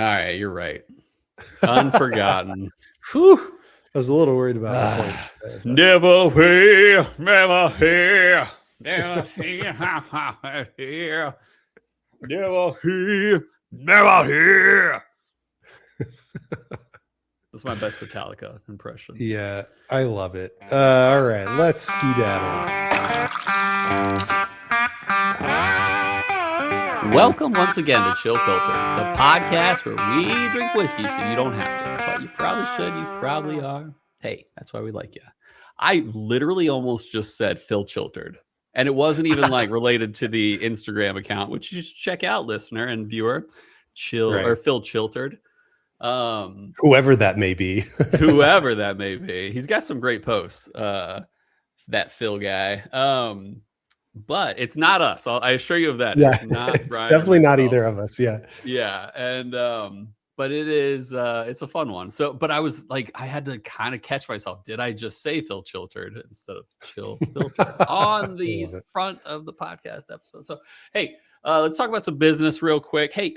All right, you're right. Unforgotten. Whew. I was a little worried about the point. Never here, never here, never here, here, never here, never here. That's my best Metallica impression. Yeah, I love it. All right, let's skedaddle. Welcome once again to Chill Filter, the podcast where we drink whiskey so you don't have to, but you probably should, you probably are. Hey, that's why we like you. I literally almost just said Phil Chiltered, and it wasn't even like related to the Instagram account, which you should check out, listener and viewer, or Phil Chiltered. Whoever that may be. Whoever that may be. He's got some great posts, that Phil guy. But it's not us. I assure you of that. Yeah, it's definitely not either of us. Yeah. Yeah. And but it is it's a fun one. So but I was like, I had to kind of catch myself. Did I just say Phil Chiltered instead of Chill Filtered on the front of the podcast episode? So hey, let's talk about some business real quick. Hey,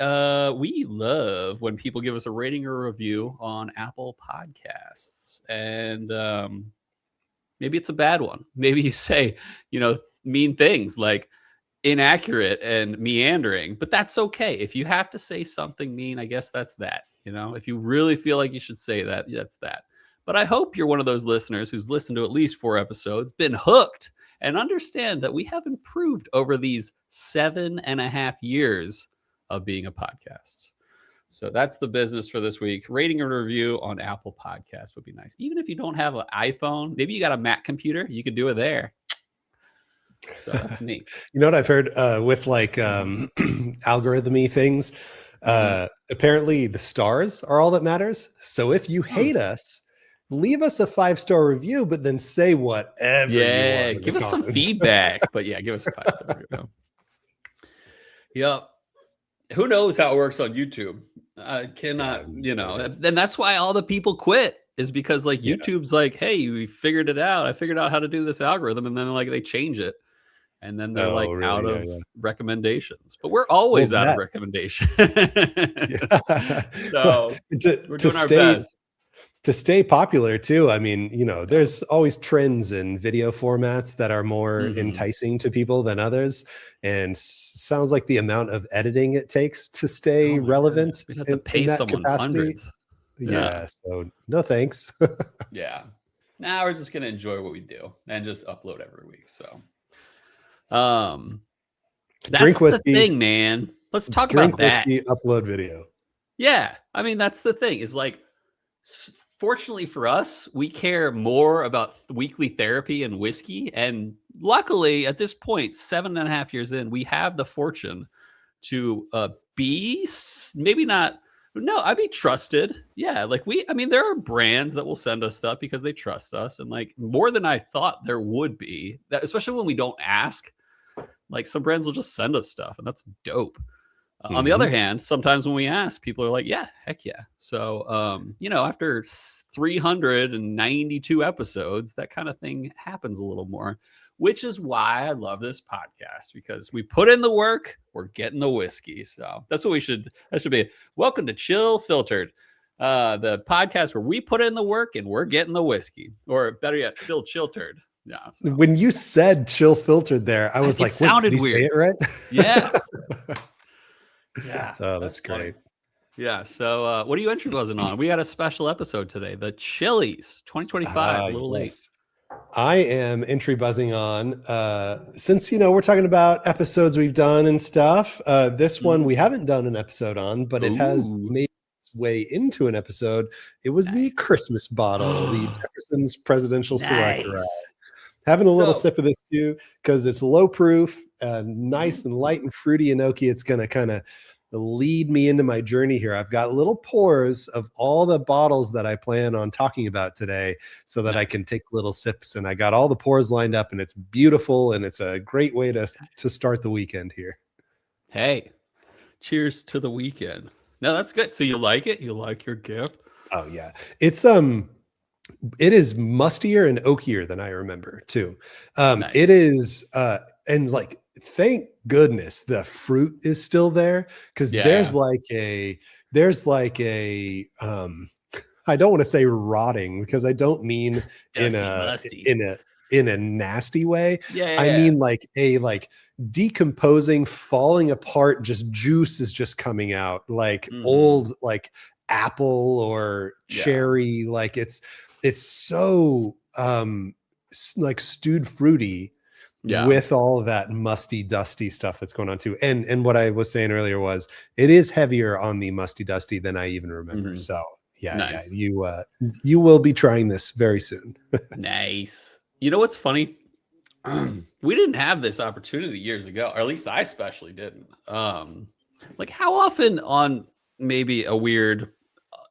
we love when people give us a rating or review on Apple Podcasts. And maybe it's a bad one. Maybe you say, mean things like inaccurate and meandering, but that's okay. If you have to say something mean, I guess that's that. If you really feel like you should say that, that's that. But I hope you're one of those listeners who's listened to at least 4 episodes, been hooked, and understand that we have improved over these 7.5 years of being a podcast. So that's the business for this week. Rating and review on Apple Podcasts would be nice. Even if you don't have an iPhone, maybe you got a Mac computer, you could do it there. So that's me. You know what I've heard with like algorithmy things? Apparently the stars are all that matters. So if you hate us, leave us a 5-star review, but then say whatever. Yeah, give us some feedback. But yeah, give us a 5-star review. Yep. Who knows how it works on YouTube? I cannot, then that's why all the people quit, is because like YouTube's like, hey, we figured it out. I figured out how to do this algorithm. And then like they change it. And then they're out of recommendations. But we're always out of recommendations. So we're doing our best. To stay popular too, I mean, there's always trends in video formats that are more enticing to people than others. And sounds like the amount of editing it takes to stay relevant. We'd have to pay someone hundreds. Yeah, so no thanks. Yeah. Now we're just going to enjoy what we do and just upload every week. So that's drink whiskey, the thing, man. Let's talk about that. Whiskey, upload video. Yeah. I mean, that's the thing, is like, fortunately for us, we care more about weekly therapy and whiskey. And luckily, at this point, 7.5 years in, we have the fortune to be maybe not. No, I'd be trusted. Yeah. Like there are brands that will send us stuff because they trust us. And like more than I thought there would be, that, especially when we don't ask, like some brands will just send us stuff, and that's dope. On the other hand, sometimes when we ask, people are like, yeah, heck yeah. So, after 392 episodes, that kind of thing happens a little more, which is why I love this podcast, because we put in the work, we're getting the whiskey. So that should be. Welcome to Chill Filtered, the podcast where we put in the work and we're getting the whiskey, or better yet, Chill Chiltered. Yeah. So. When you said Chill Filtered there, I was like, sounded did weird. Say it right? Yeah. Yeah. Oh, that's great. Yeah. So what are you entry buzzing on? We got a special episode today, the Chillies 2025, a little late. I am entry buzzing on since we're talking about episodes we've done and stuff. This one we haven't done an episode on, but it has made its way into an episode. It was the Christmas bottle, the Jefferson's Presidential Select Rye. Having a little sip of this too, because it's low proof, nice and light and fruity and oaky. It's going to kind of lead me into my journey here. I've got little pours of all the bottles that I plan on talking about today so that I can take little sips, and I got all the pours lined up, and it's beautiful, and it's a great way to start the weekend here. Hey, cheers to the weekend. No, that's good. So you like it? You like your gift? Oh yeah. It is mustier and oakier than I remember too. Nice. It is, and like, thank goodness the fruit is still there, because there's like a there's like a I don't want to say rotting because I don't mean Musty. in a nasty way. Yeah, I mean like a decomposing, falling apart, just juice is just coming out, like old like apple or cherry. Like it's so like stewed fruity with all of that musty dusty stuff that's going on too. And what I was saying earlier was it is heavier on the musty dusty than I even remember. So nice. You will be trying this very soon. Nice. You know what's funny? We didn't have this opportunity years ago, or at least I especially didn't. Like how often on maybe a weird,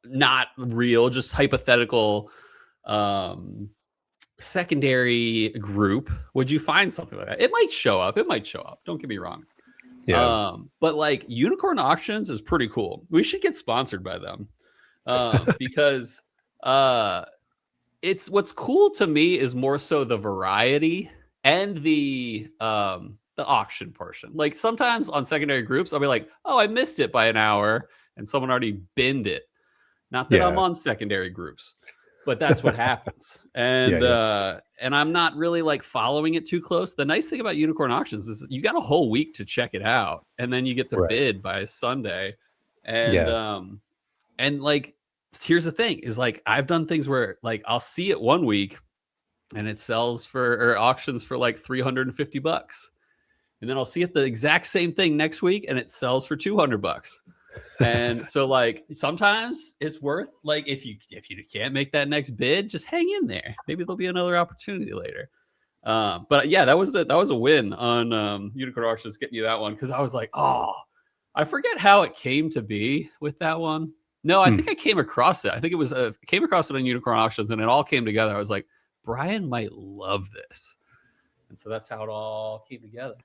not real, just hypothetical secondary group would you find something like that? It might show up. Don't get me wrong. Yeah. But like Unicorn Auctions is pretty cool. We should get sponsored by them. Because it's what's cool to me is more so the variety and the auction portion. Like sometimes on secondary groups, I'll be like, oh, I missed it by an hour and someone already binned it. Not that I'm on secondary groups, but that's what happens. And and I'm not really like following it too close. The nice thing about Unicorn Auctions is you got a whole week to check it out, and then you get to bid by Sunday. And and like here's the thing is like I've done things where like I'll see it one week and it sells for auctions for like $350, and then I'll see it the exact same thing next week and it sells for $200. And so like sometimes it's worth like if you can't make that next bid, just hang in there. Maybe there'll be another opportunity later. But yeah, that was a win on Unicorn Auctions getting you that one, because I was like, oh, I forget how it came to be with that one. No, I think I came across it. I think it was came across it on Unicorn Auctions, and it all came together. I was like, Brian might love this, and so that's how it all came together.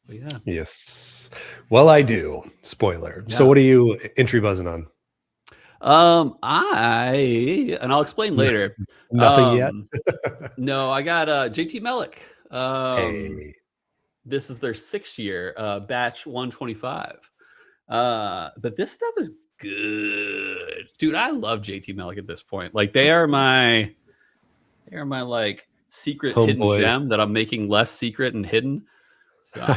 But yeah. Yes. Well, I do. Spoiler. Yeah. So, what are you entry buzzing on? And I'll explain later. Nothing yet. No, I got JT Mellick. This is their 6th year, batch 125. But this stuff is good, dude. I love JT Mellick at this point. Like they are my like secret hidden gem that I'm making less secret and hidden. So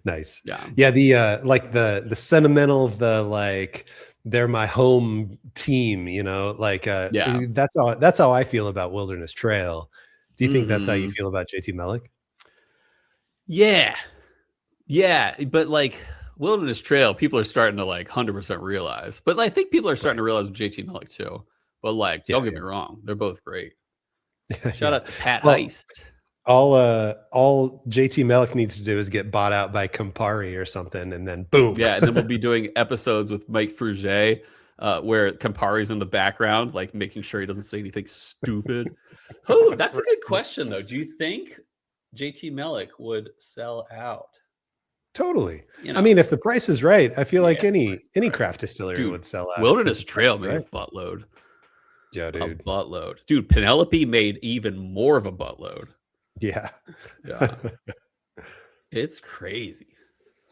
nice. Yeah. The like the sentimental of the like they're my home team, you know, like that's how I feel about Wilderness Trail. Do you think that's how you feel about JT Mellick? Yeah, but like Wilderness Trail, people are starting to like 100% realize, but I think people are starting to realize with JT Mellick too. But like, don't get me wrong, they're both great. Shout out to Pat Heist. All JT Mellick needs to do is get bought out by Campari or something, and then boom. Yeah, and then we'll be doing episodes with Mike Fruget, where Campari's in the background, like making sure he doesn't say anything stupid. Oh, that's a good question though. Do you think JT Mellick would sell out? Totally. You know, I mean, if the price is right, I feel like any craft distillery would sell out. Wilderness Trail made a buttload. Yeah, dude. A buttload. Dude, Penelope made even more of a buttload. Yeah. It's crazy.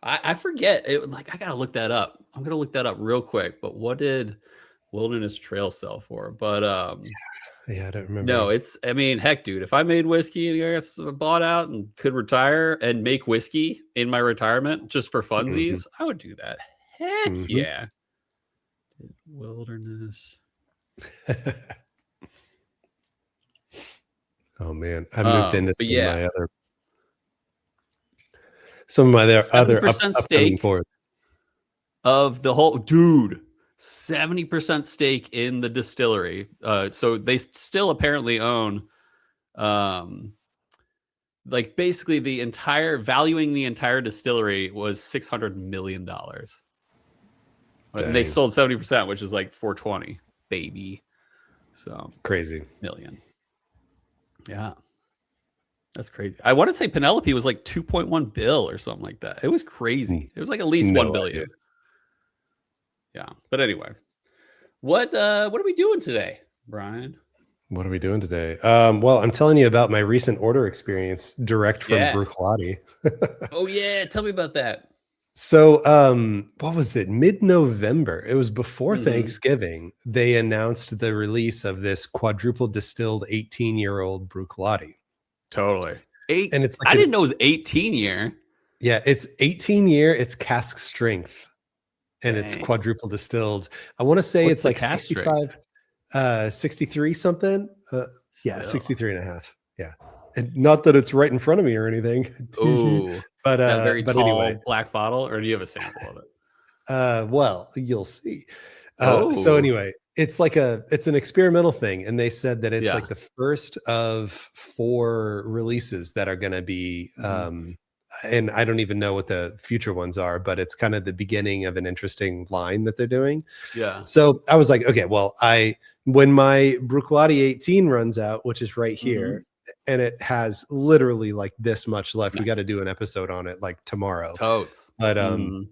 I forget. Like I gotta look that up. I'm gonna look that up real quick. But what did Wilderness Trail sell for? But yeah, I don't remember. No, I mean, heck, dude, if I made whiskey and I got bought out and could retire and make whiskey in my retirement just for funsies, I would do that. Heck yeah. Wilderness. Oh man, I moved into some of my other stake of the whole, dude. 70% stake in the distillery. So they still apparently own, like basically valuing the entire distillery was $600 million. And they sold 70%, which is like 420, baby. So crazy million. Yeah. That's crazy. I want to say Penelope was like 2.1 bill or something like that. It was crazy. It was like at least 1 billion. Idea. Yeah. But anyway, what are we doing today, Brian? What are we doing today? Well, I'm telling you about my recent order experience direct from Bruichladdich. Oh yeah. Tell me about that. So, what was it? Mid-November. It was before Mhm. Thanksgiving. They announced the release of this quadruple distilled 18-year-old Bruichladdich. Totally. And it's like I didn't know it was 18 year. yeah, it's 18 year, it's cask strength, and it's Dang. quadruple distilled. I want to say What's it's the like cask strength? 63 something. Yeah, Still. 63 and a half. Yeah. And not that it's right in front of me or anything. Ooh. but That very but tall anyway, black bottle, or do you have a sample of it? well, you'll see. So Oh. anyway, it's an experimental thing, and they said that it's Yeah. like the first of 4 releases that are gonna be, Mhm. and I don't even know what the future ones are, but it's kind of the beginning of an interesting line that they're doing. Yeah. So I was like, okay, well, when my Bruichladdich 18 runs out, which is right Mhm. here, and it has literally like this much left, we got to Nice. do an episode on it like tomorrow. Totes. But Mhm.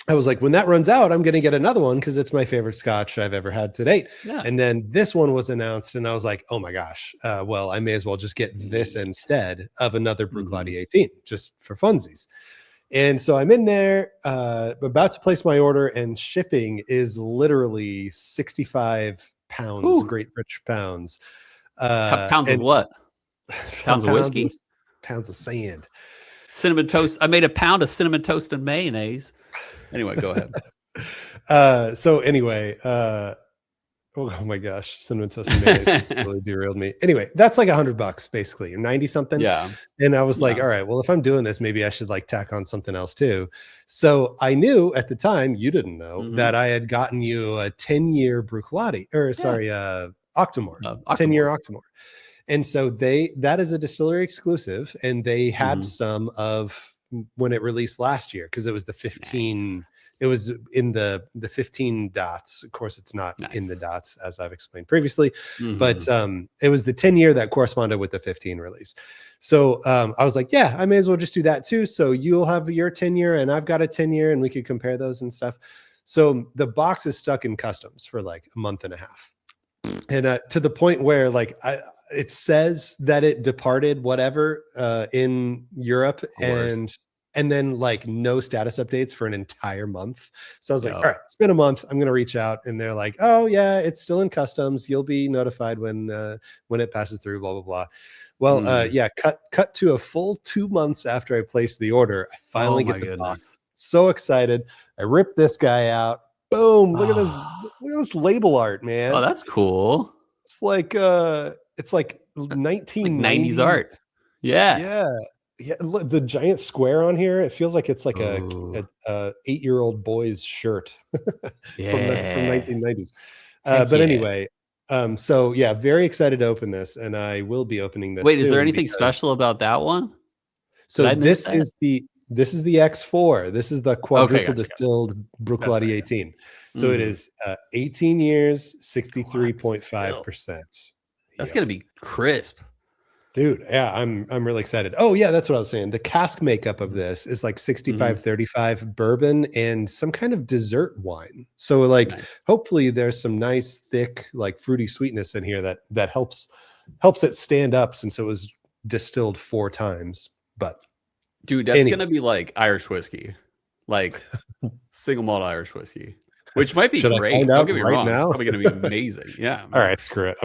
I was like, when that runs out, I'm going to get another one because it's my favorite Scotch I've ever had to date. Yeah. And then this one was announced, and I was like, oh my gosh, well, I may as well just get this Yeah. instead of another Mhm. Bruichladdich 18 just for funsies. And so I'm in there, about to place my order, and shipping is literally 65 pounds, Whew. Great British pounds, Pounds of and what? Pounds of pounds of whiskey? sand. Cinnamon toast. I made a pound of cinnamon toast and mayonnaise. Anyway, go ahead. So anyway, oh my gosh, cinnamon toast and mayonnaise just really derailed me. Anyway, that's like $100 basically, or 90 something. Yeah. And I was like, Yeah. all right, well, if I'm doing this, maybe I should like tack on something else too. So I knew at the time, you didn't know, Mhm. that I had gotten you a 10-year Bruichladdich, or Yeah. sorry, Octomore, 10-year Octomore. Octomore. And so that is a distillery exclusive, and they had Mhm. some of when it released last year because it was the 15. Nice. It was in the 15 dots. Of course, it's not in the Nice. dots as I've explained previously, but Mhm. it was the 10-year that corresponded with the 15 release. So I was like, yeah, I may as well just do that too. So you'll have your 10-year and I've got a 10-year, and we could compare those and stuff. So the box is stuck in customs for like a month and a half, and to the point where like it says that it departed whatever in Europe, The worst. and then like no status updates for an entire month. So I was like, Yep. all right, it's been a month, I'm gonna reach out. And they're like, oh yeah, it's still in customs, you'll be notified when it passes through, blah blah blah. Well, Mm. yeah, cut to a full 2 months after I placed the order, I Oh finally my get the box. goodness. So excited. I rip this guy out. Boom, look at this, Oh, look at this label art, oh, man. that's cool. It's like It's like 90s 1990s. art. Yeah. Yeah. Yeah, look, the giant square on here, it feels like it's like Oh, a 8-year-old boy's shirt from yeah. 1990s. Heck But yeah. anyway, so yeah, very excited to open this, and I will be opening this Wait, is there soon anything because special about that one? Did so I miss that? this is the X4. This is the Okay, quadruple gotcha, gotcha. distilled That's Bruichladdich right, yeah. 18. So it Mhm. is 18 years, What? Still. 63.5%. That's Yep. gonna be crisp. Dude, yeah, I'm really excited. Oh yeah, that's what I was saying. The cask makeup of Mhm. this is like Mhm. 65-35 bourbon and some kind of dessert wine. So like Nice. hopefully there's some nice thick like fruity sweetness in here that helps it stand up since it was distilled 4 times. But Dude, that's anyway, gonna be like Irish whiskey. Like single malt Irish whiskey, which might be should I find great. Don't out get me right wrong. It's now? probably gonna be amazing. Yeah, All man. right, screw it.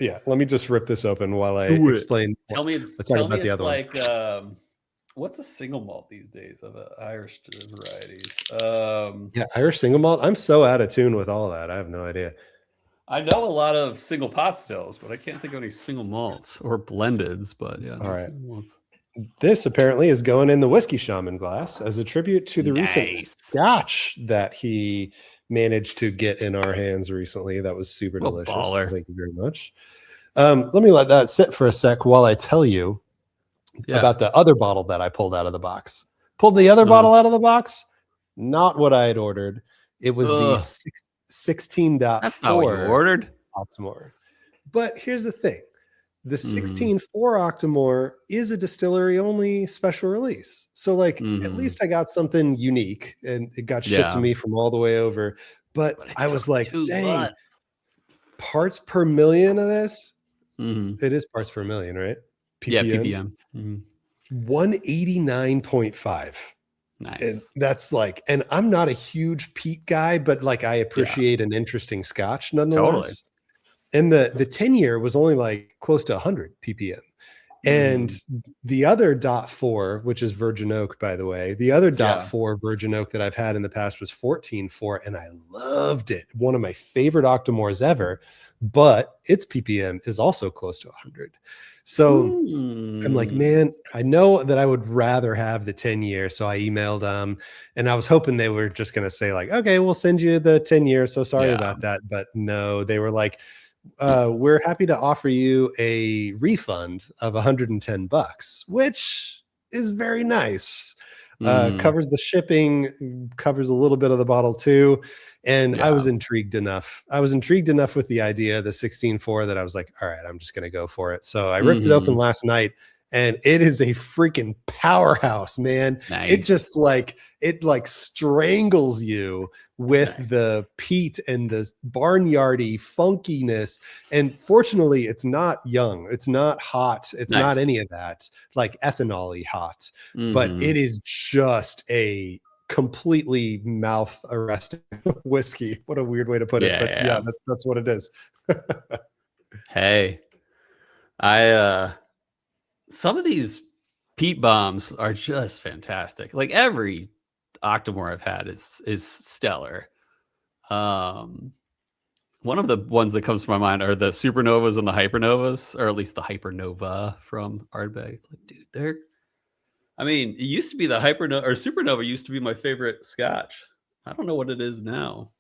Yeah, let me just rip this open while I Do it. explain. Let's talk Tell me about the it's other one. like what's a single malt these days of Irish varieties? Yeah, Irish single malt. I'm so out of tune with all that. I have no idea. I know a lot of single pot stills, but I can't think of any single malts or blendeds, but yeah, All no right. single malts. This apparently is going in the whiskey shaman glass as a tribute to the recent Nice. Scotch that he managed to get in our hands recently. That was super What a delicious. baller. Thank you very much. Let me let that sit for a sec while I tell you Yeah. about the other bottle that I pulled out of the box. Pulled the other Uh, bottle out of the box. Not what I had ordered. It was the ugh. That's not what you 16.4 ordered. Optimore. But here's the thing. The Mhm. 16.4 Octomore is a distillery only special release. So like at Mhm. least I got something unique, and it got shipped to Yeah. me from all the way over. But But it I took was like, 2 dang, months. parts per million of this. Mhm. It is parts per million, right? Yeah, ppm ppm. Mhm. 189.5. And Nice. that's like, and I'm not a huge peat guy, but like I Yeah, appreciate an interesting Scotch totally. nonetheless. And the 10-year was only like close to 100 ppm. And Mhm. the other .4, which is Virgin Oak, by the way, the other Yeah. .4 Virgin Oak that I've had in the past was 14.4, and I loved it. One of my favorite Octomores ever, but its ppm is also close to 100. So I'm like, Mm. man, I know that I would rather have the 10-year. So I emailed them and I was hoping they were just going to say, like, okay, we'll send you the 10-year. So sorry Yeah. about that. But no, they were like, we're happy to offer you a refund of $110, which is very nice. Mm. Covers the shipping, covers a little bit of the bottle too. And I Yeah. was intrigued enough. I was intrigued enough with the idea of the 16.4 that I was like, all right, I'm just going to go for it. So I ripped it open Mhm. last night and it is a freaking powerhouse, man. It Nice. just like, it like strangles you with Nice. the peat and the barnyardy funkiness. And fortunately, it's not young, it's not hot, it's not Nice. any of that, like ethanol-y hot, but Mhm. it is just a completely mouth arresting whiskey. What a weird way to put it, Yeah, but yeah, yeah. that's what it is. Hey, I some of these peat bombs are just fantastic. Like every Octomore I've had is stellar. Um, one of the ones that comes to my mind are the supernovas and the hypernovas, or at least the hypernova from Ardbeg. It's like, dude, they're. I mean, it used to be the hypernova or supernova used to be my favorite Scotch. I don't know what it is now.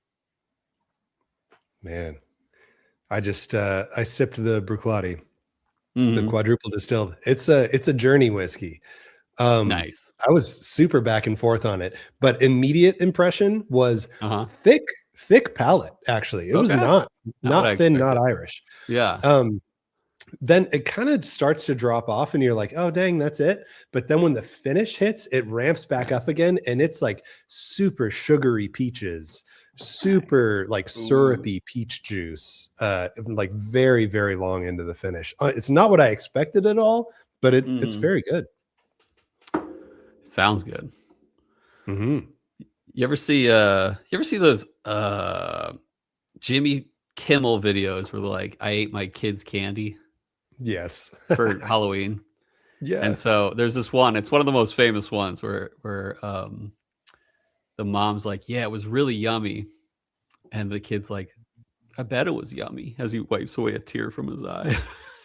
Man, I sipped the Bruichladdich, the Hmm. quadruple distilled. It's a journey whiskey. Um, Nice. I was super back and forth on it, but immediate impression was Uh huh. thick, thick palate. Actually, it was Okay. Not what I not thin, not expected. Irish. Yeah. Then it kind of starts to drop off, and you're like, oh dang, that's it. But then when the finish hits, it ramps back up Nice. again, and it's like super sugary peaches, Nice. super like Ooh. syrupy peach juice, like very, very long into the finish. It's not what I expected at all, but it's Hmm. very good. Sounds good. Hmm. You ever see those Jimmy Kimmel videos where they're like, I ate my kid's candy Yes. for Halloween? Yeah. And so there's this one, it's one of the most famous ones where the mom's like, yeah, it was really yummy. And the kid's like, I bet it was yummy as he wipes away a tear from his eye.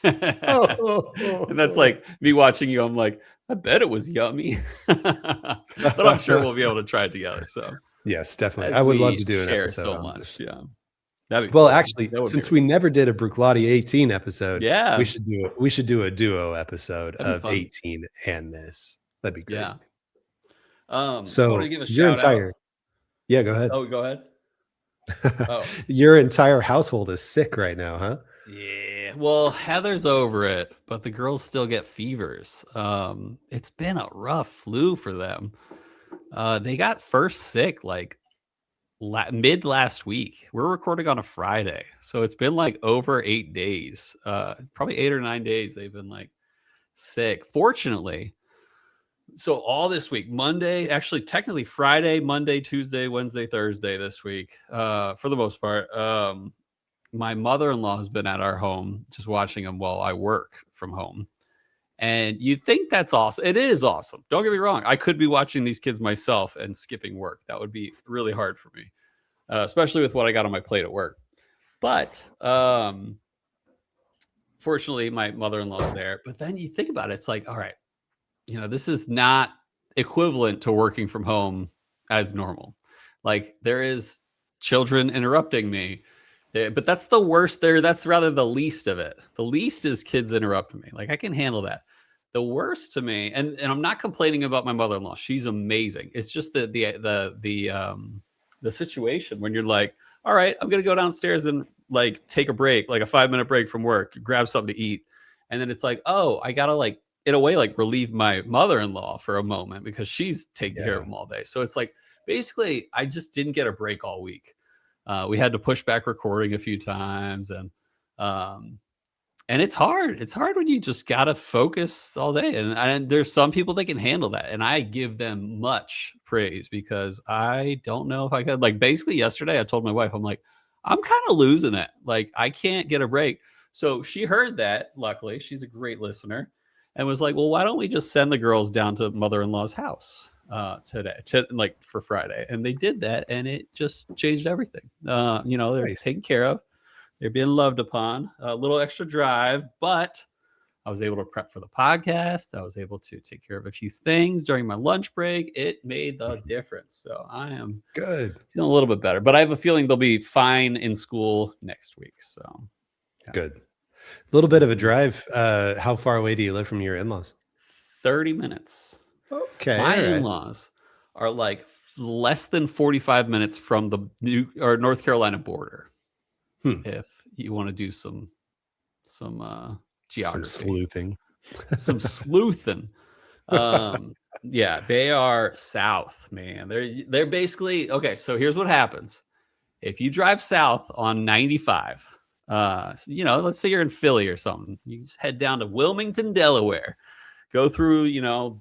And that's like me watching you. I'm like, I bet it was yummy. But I'm sure we'll be able to try it together. So Yes, definitely. as I would love we to do an share episode so on much. this. Yeah. That'd be Well, cool. actually, That would be since really we cool. never did a Bruichladdich 18 episode, Yeah. we should do a duo episode That'd be of fun. 18 and this. That'd be great. Yeah. I want to So give a your shout out. entire yeah, go ahead. Oh, go ahead. Oh, Your entire household is sick right now, huh? yeah. Well, Heather's over it, but the girls still get fevers. It's been a rough flu for them. They got first sick like mid last week. We're recording on a Friday, so it's been like over 8 days. Probably 8 or 9 days they've been like sick. Fortunately, so all this week, Monday, actually technically Friday, Monday, Tuesday, Wednesday, Thursday this week, for the most part. My mother-in-law has been at our home just watching them while I work from home. And you think that's awesome. It is awesome. Don't get me wrong. I could be watching these kids myself and skipping work. That would be really hard for me, especially with what I got on my plate at work. But fortunately, my mother-in-law's there. But then you think about it, it's like, all right, this is not equivalent to working from home as normal. Like there is children interrupting me. But that's the worst there. That's rather the least of it. The least is kids interrupting me. Like I can handle that. The worst to me, and I'm not complaining about my mother-in-law. She's amazing. It's just the situation when you're like, all right, I'm gonna go downstairs and like take a break, like a 5 minute break from work, grab something to eat. And then it's like, oh, I gotta like in a way like relieve my mother-in-law for a moment because she's taking care of Yeah. them all day. So it's like basically I just didn't get a break all week. We had to push back recording a few times, and um, And it's hard. It's hard when you just gotta focus all day. And there's some people that can handle that, and I give them much praise because I don't know if I could. Like basically yesterday, I told my wife, I'm like, I'm kind of losing it. Like I can't get a break. So she heard that. Luckily, she's a great listener, and was like, well, why don't we just send the girls down to mother-in-law's house today, like for Friday? And they did that, and it just changed everything. They're Nice. taken care of. They're being loved upon. A little extra drive, but I was able to prep for the podcast. I was able to take care of a few things during my lunch break. It made the difference. So I am Good. feeling a little bit better, but I have a feeling they'll be fine in school next week. So yeah. Good. A little bit of a drive. How far away do you live from your in-laws? 30 minutes. Okay. My in-laws are like less than 45 minutes from the North Carolina border. If you want to do some geography, some sleuthing. Yeah, they are south, man. They're basically okay. So here's what happens: if you drive south on 95, let's say you're in Philly or something, you just head down to Wilmington, Delaware, go through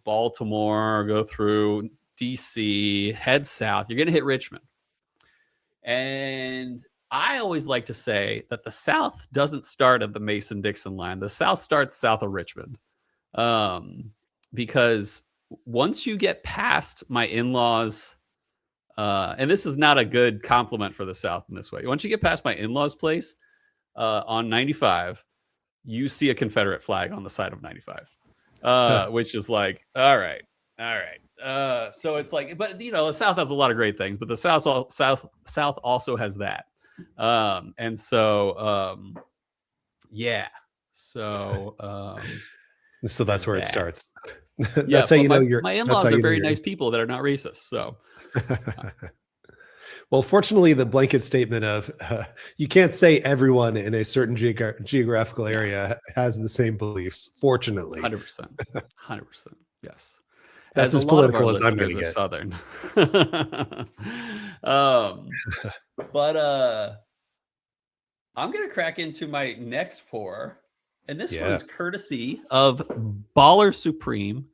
Baltimore, go through DC, head south. You're gonna hit Richmond, and I always like to say that the South doesn't start at the Mason-Dixon line. The South starts south of Richmond, because once you get past my in-laws, and this is not a good compliment for the South in this way. Once you get past my in-laws' place on 95, you see a Confederate flag on the side of 95, which is like, all right. So it's like, but the South has a lot of great things, but the South also has that. And so, yeah. So, so that's where it starts. That's how my in-laws are very nice people that are not racist. So, well, fortunately, the blanket statement of you can't say everyone in a certain geographical area has the same beliefs. Fortunately, 100%. Yes. That's as political as I'm going to get. Southern. But I'm going to crack into my next pour. And this one's courtesy of Baller Supreme,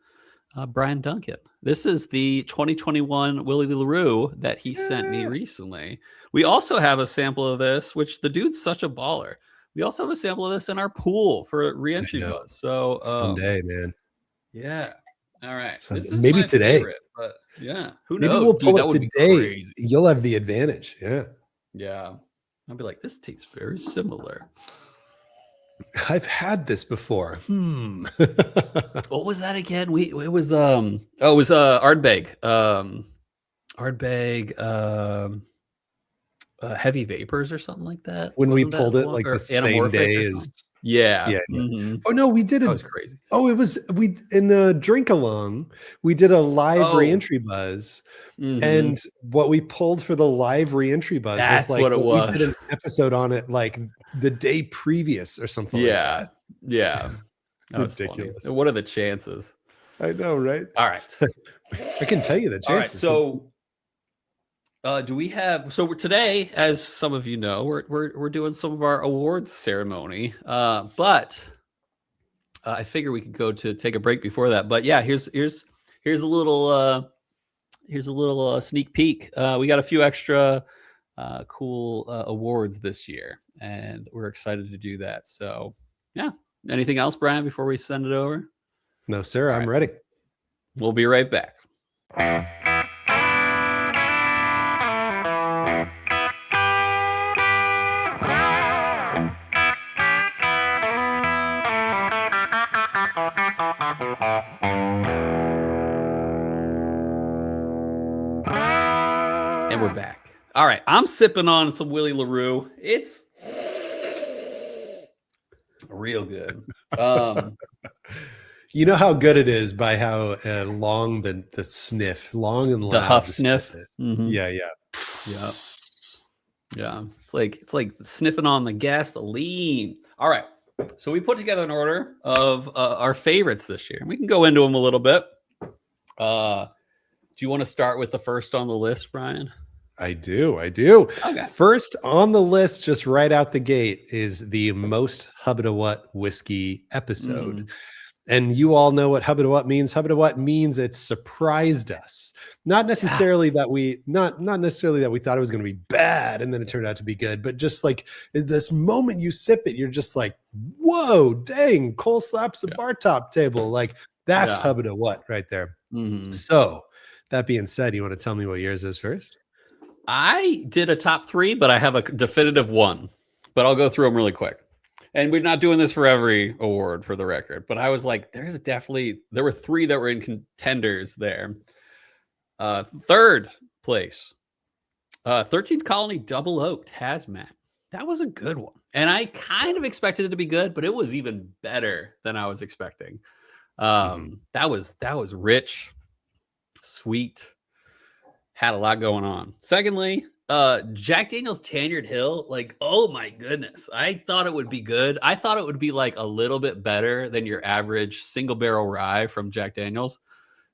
Brian Duncan. This is the 2021 Willie LaRue that he sent me recently. We also have a sample of this, which the dude's such a baller. We also have a sample of this in our pool for Reentry Buzz. So someday, man. Yeah. All right. This is maybe today. Favorite, but yeah. Who maybe knows? We'll pull it today. You'll have the advantage. Yeah. Yeah. I'll be like, this tastes very similar. I've had this before. What was that again? It was Ardbeg. Heavy Vapors or something like that. When we pulled it like the same day as Yeah. Mm-hmm. Oh no, we did it. That was crazy. Oh, it was in a drink along. We did a live reentry buzz, and what we pulled for the live reentry buzz was like what it was. We did an episode on it like the day previous or something. Like that. Yeah. That was ridiculous. Funny. What are the chances? I know, right? All right. I can tell you the chances. All right. So. Do we have today, as some of you know, we're doing some of our awards ceremony, but I figure we could go to take a break before that. But yeah, here's a little sneak peek. We got a few extra cool awards this year, and we're excited to do that. So yeah, anything else, Brian, before we send it over? No, sir. I'm ready. We'll be right back. And we're back. All right. I'm sipping on some Willie LaRue. It's real good. You know how good it is by how long the sniff, long and loud. The huff sniff. Mm-hmm. Yeah. It's like sniffing on the gasoline. All right. So we put together an order of our favorites this year. We can go into them a little bit. Do you want to start with the first on the list, Brian? I do. Okay. First on the list, just right out the gate, is the most Hubbadabutt whiskey episode. And you all know what Hubbadabutt means. Hubbadabutt means it surprised us. Not necessarily that we not necessarily that we thought it was going to be bad and then it turned out to be good, but just like this moment you sip it, you're just like, whoa, dang, Cole slaps a bar top table. Like that's Hubbadabutt right there. So that being said, you want to tell me what yours is first? I did a top 3, but I have a definitive one. But I'll go through them really quick. And we're not doing this for every award, for the record. But I was like, there were 3 that were in contenders there. Third place, 13th Colony Double Oaked Hazmat. That was a good one. And I kind of expected it to be good, but it was even better than I was expecting. That was rich, sweet, had a lot going on. Secondly, Jack Daniel's Tanyard Hill, like, oh my goodness. I thought it would be good. I thought it would be like a little bit better than your average single barrel rye from Jack Daniel's.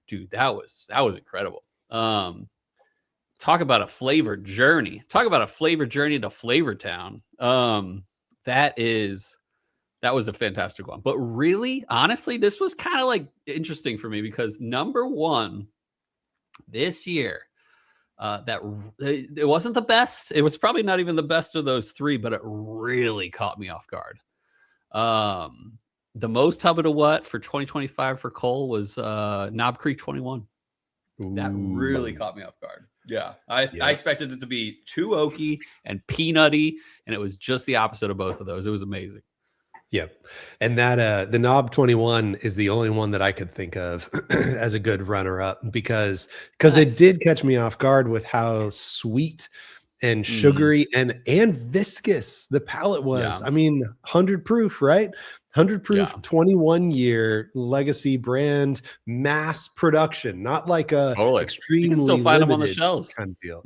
Dude, that was incredible. Talk about a flavor journey. Talk about a flavor journey to Flavor Town. That was a fantastic one. But really, honestly, this was kind of like interesting for me because number 1 this year, that it wasn't the best. It was probably not even the best of those 3, but it really caught me off guard. The most Hubbadabutt for 2025 for Cole was Knob Creek 21. Ooh. That really caught me off guard. Yeah. I expected it to be too oaky and peanutty, and it was just the opposite of both of those. It was amazing. Yep. And that the Knob 21 is the only one that I could think of as a good runner-up because it did catch me off guard with how sweet and sugary and viscous the palate was. I mean, 100 proof, right? 100 proof, 21-year legacy brand, mass production, not like a extremely you can still find them on the shelves kind of deal.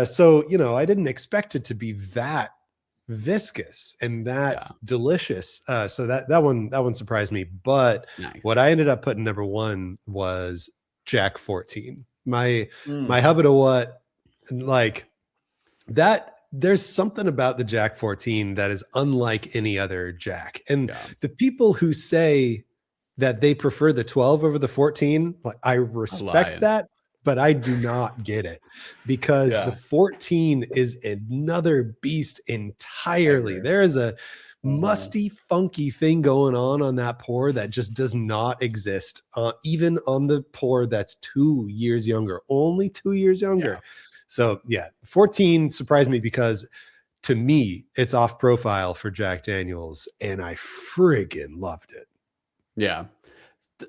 So, I didn't expect it to be that viscous and that delicious. So that one surprised me. But what I ended up putting number 1 was Jack 14. My Hubbadabutt, like that. There's something about the Jack 14 that is unlike any other Jack. And the people who say that they prefer the 12 over the 14, like I respect that, but I do not get it because the 14 is another beast entirely. There is a musty, funky thing going on that pour that just does not exist, even on the pour that's 2 years younger, only 2 years younger. So 14 surprised me because to me, it's off profile for Jack Daniel's and I friggin' loved it. Yeah.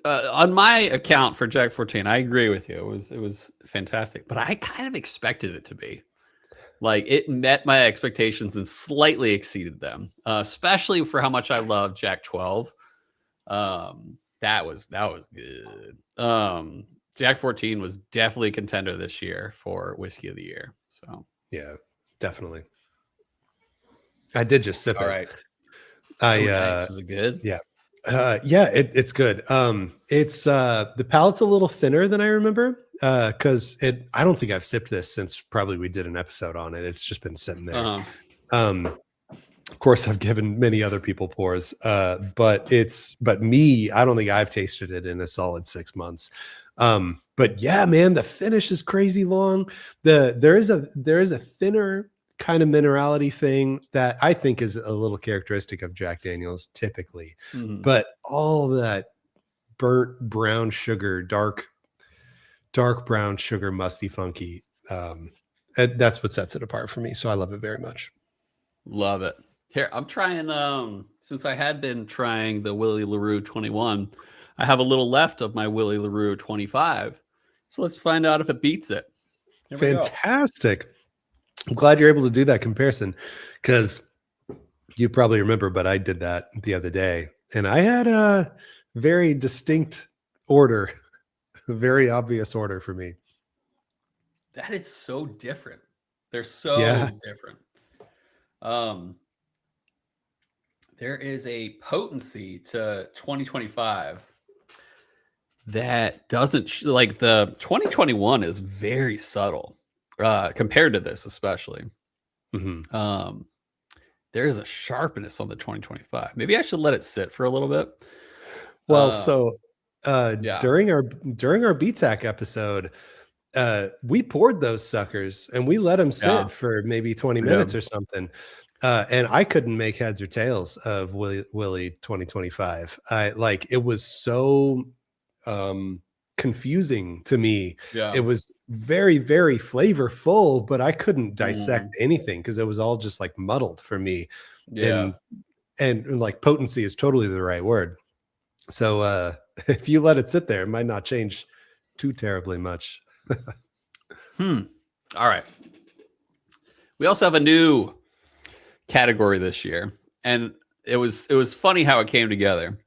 On my account for Jack 14, I agree with you. It was fantastic, but I kind of expected it to be. Like it met my expectations and slightly exceeded them, especially for how much I love Jack 12. That was good. Jack 14 was definitely a contender this year for Whiskey of the Year. So yeah, definitely. I did just sip it. All right. Nice. Was it good? Yeah. It's good. It's the palate's a little thinner than I remember. Because I don't think I've sipped this since probably we did an episode on it. It's just been sitting there. Of course, I've given many other people pours, but me, I don't think I've tasted it in a solid 6 months. But yeah, man, the finish is crazy long. There is a thinner kind of minerality thing that I think is a little characteristic of Jack Daniel's typically, but all that burnt brown sugar, dark brown sugar, musty, funky. That's what sets it apart for me. So I love it very much. Love it. Here, I'm trying, since I had been trying the Willie LaRue 21, I have a little left of my Willie LaRue 25. So let's find out if it beats it. Fantastic. I'm glad you're able to do that comparison because you probably remember, but I did that the other day and I had a very distinct order, a very obvious order for me. That is so different. They're so different. There is a potency to 2025 that doesn't like the 2021 is very subtle. compared to this, especially. Mm-hmm. There's a sharpness on the 2025. Maybe I should let it sit for a little bit. Well, so yeah. during our BTAC episode, we poured those suckers and we let them sit for maybe 20 minutes or something. And I couldn't make heads or tails of Willie 2025. It was so confusing to me. Yeah. It was very, very flavorful, but I couldn't dissect anything because it was all just like muddled for me. Yeah. And like potency is totally the right word. So if you let it sit there, it might not change too terribly much. All right. We also have a new category this year, and it was funny how it came together.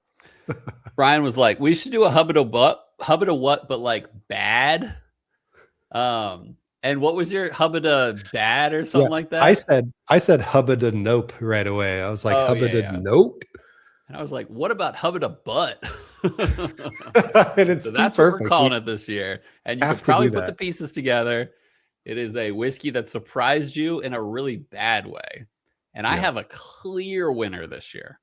Brian was like, "We should do a Hubbadabutt, but like bad." And what was your Hubbadabad or something like that? I said Hubbada nope right away. I was like, nope. And I was like, what about Hubbadabutt? And it's so that's perfect. What we're calling it this year. And you could probably put the pieces together. It is a whiskey that surprised you in a really bad way. And I have a clear winner this year.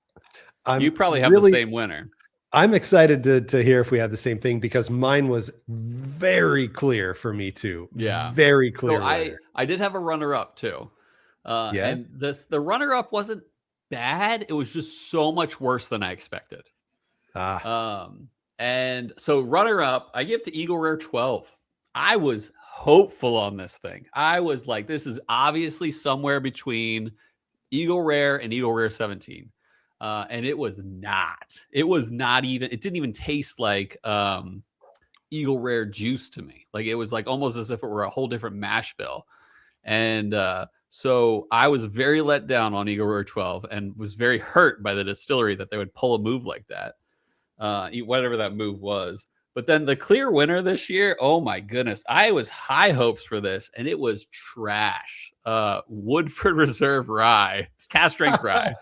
You probably have the same winner. I'm excited to hear if we have the same thing because mine was very clear for me too. Yeah. Very clear. So I did have a runner-up too. And the runner-up wasn't bad. It was just so much worse than I expected. And so runner-up, I give to Eagle Rare 12. I was hopeful on this thing. I was like, this is obviously somewhere between Eagle Rare and Eagle Rare 17. And it was not. It was not even. It didn't even taste like Eagle Rare juice to me. Like it was like almost as if it were a whole different mash bill. And so I was very let down on Eagle Rare 12 and was very hurt by the distillery that they would pull a move like that, whatever that move was. But then the clear winner this year, oh my goodness, I was high hopes for this, and it was trash. Woodford Reserve Rye, cast strength rye.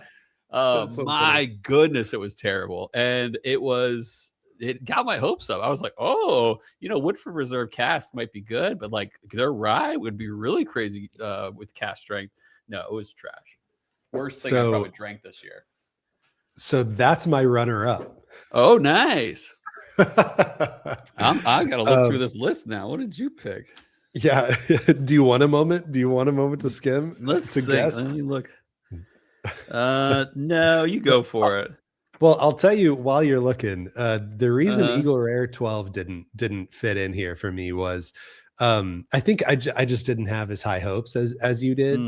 My goodness, it was terrible. And it got my hopes up. I was like, oh, Woodford Reserve cast might be good, but like their rye would be really crazy with cast strength. No, it was trash. Worst thing I probably drank this year. So that's my runner up. Oh, nice. I gotta look through this list now. What did you pick? Yeah. Do you want a moment? To skim? Let's guess. Let me look. No, you go for it. Well, I'll tell you while you're looking. The reason Eagle Rare 12 didn't fit in here for me was, I think I just didn't have as high hopes as you did.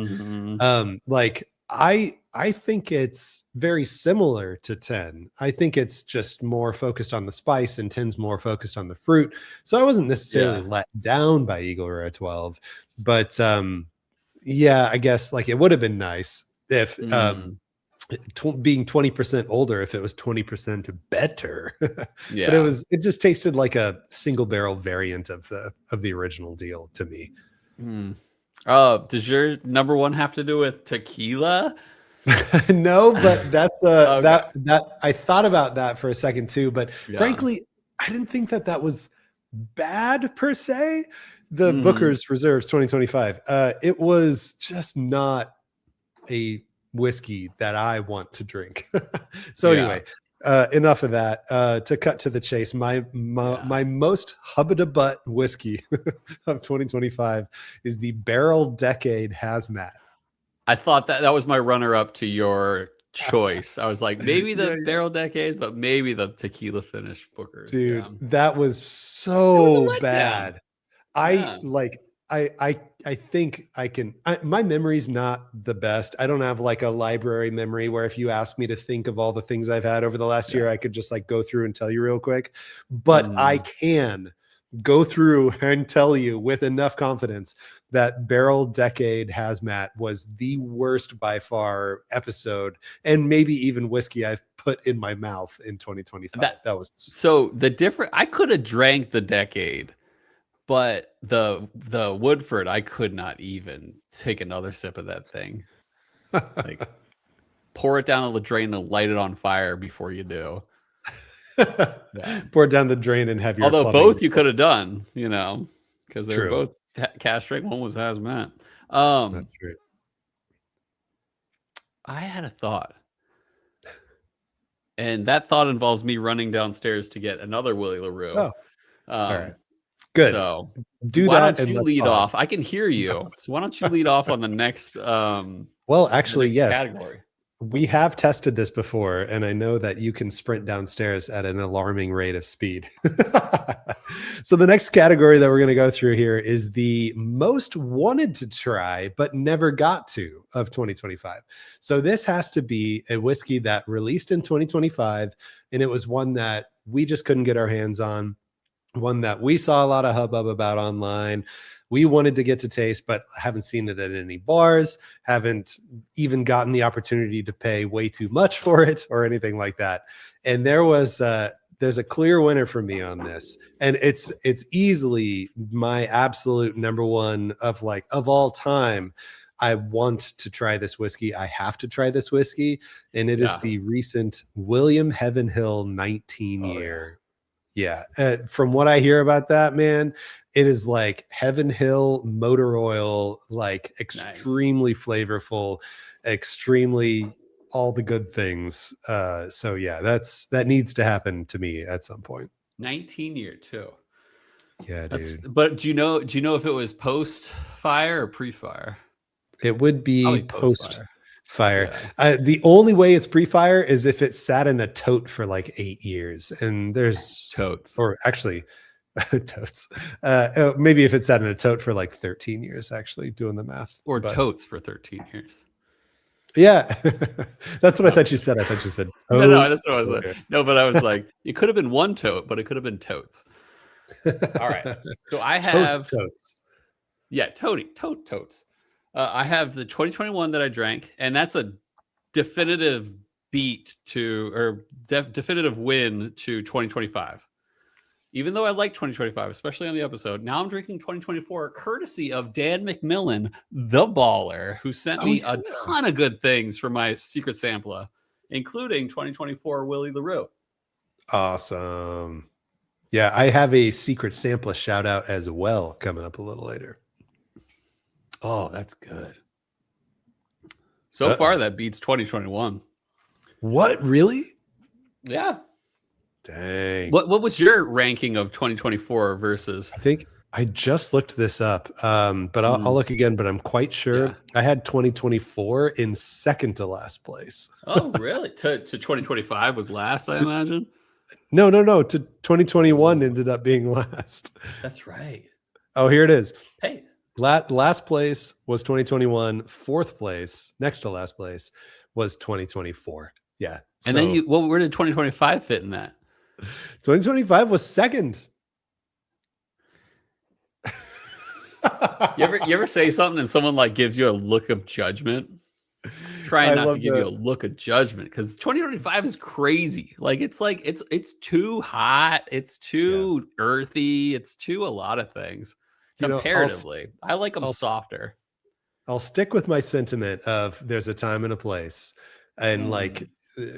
I think it's very similar to 10. I think it's just more focused on the spice and 10's more focused on the fruit. So I wasn't necessarily let down by Eagle Rare 12, but I guess like it would have been nice if being 20% older, if it was 20% better. But it just tasted like a single barrel variant of the original deal to me. Does your number one have to do with tequila? No, but that's that I thought about that for a second too, but frankly, I didn't think that was bad per se. The Booker's Reserves 2025. It was just not a whiskey that I want to drink. So anyway, enough of that. To cut to the chase, my most Hubbadabutt whiskey of 2025 is the Barrel Decade Hazmat. I thought that was my runner-up to your choice. I was like, maybe the Barrel Decade, but maybe the tequila finish Booker. Dude, that was so bad. I think I can. My memory's not the best. I don't have like a library memory where if you ask me to think of all the things I've had over the last year, I could just like go through and tell you real quick. But I can go through and tell you with enough confidence that Barrel Decade Hazmat was the worst by far episode, and maybe even whiskey I've put in my mouth in 2025. That was so the different. I could have drank the Decade, but the Woodford, I could not even take another sip of that thing. Like, pour it down the drain and light it on fire before you do. Pour it down the drain and have your. Although both you could have done, because they're both Cash drink, one was hazmat. That's true. I had a thought. And that thought involves me running downstairs to get another Willie LaRue. Oh, all right. Good. So why don't you lead off? I can hear you. So why don't you lead off on the next well, actually, yes. Category. We have tested this before, and I know that you can sprint downstairs at an alarming rate of speed. So the next category that we're going to go through here is the most wanted to try but never got to of 2025. So this has to be a whiskey that released in 2025, and it was one that we just couldn't get our hands on, one that we saw a lot of hubbub about online. We wanted to get to taste, but haven't seen it at any bars, haven't even gotten the opportunity to pay way too much for it or anything like that. And there's a clear winner for me on this. And it's easily my absolute number one of all time. I want to try this whiskey. I have to try this whiskey. And it is the recent William Heaven Hill 19 year. Yeah. From what I hear about that, man, it is like Heaven Hill motor oil, like extremely flavorful, extremely all the good things. So yeah, that needs to happen to me at some point. 19 year too. Yeah, dude. But do you know if it was post fire or pre-fire? It would be post fire. The only way it's pre-fire is if it sat in a tote for like 8 years, and there's totes, or actually totes. Maybe if it sat in a tote for like 13 years, actually doing the math, or totes for 13 years. Yeah, that's what I thought you said. I thought you said totes. No, that's what I was like. No, but I was like, it could have been one tote, but it could have been totes. All right, so I have totes. Yeah, totes. I have the 2021 that I drank, and that's a definitive beat to, or definitive win to 2025. Even though I like 2025, especially on the episode, now I'm drinking 2024 courtesy of Dan McMillan, the baller, who sent me a ton of good things for my secret sampler, including 2024 Willie LaRue. Awesome. Yeah, I have a secret sampler shout out as well coming up a little later. Oh, that's good. So far, that beats 2021. What, really? Yeah. Dang. What was your ranking of 2024 versus? I think I just looked this up, but I'll look again. But I'm quite sure I had 2024 in second to last place. Oh, really? To 2025 was last, I imagine. No. To 2021 ended up being last. That's right. Oh, here it is. Hey. Last place was 2021. Fourth place, next to last place, was 2024. Yeah. And then where did 2025 fit in that? 2025 was second. You ever say something and someone like gives you a look of judgment? Try not to give you a look of judgment, because 2025 is crazy. It's too hot, it's too earthy, it's too a lot of things. Comparatively, I like them softer. I'll stick with my sentiment of there's a time and a place, and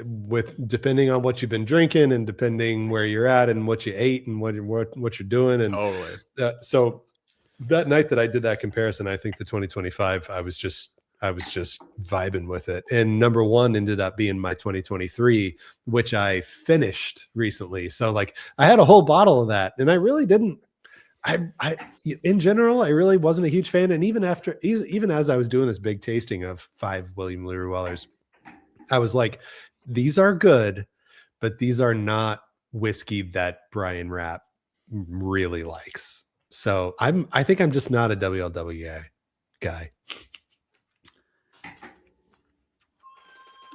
with depending on what you've been drinking and depending where you're at and what you ate and what you're doing, and so that night that I did that comparison, I think the 2025 I was just vibing with it, and number one ended up being my 2023, which I finished recently. So I had a whole bottle of that, and I really didn't. I in general, I really wasn't a huge fan. And even as I was doing this big tasting of 5 William LaRue Wellers, I was like, these are good, but these are not whiskey that Brian Rapp really likes. So I think I'm just not a WLWA guy.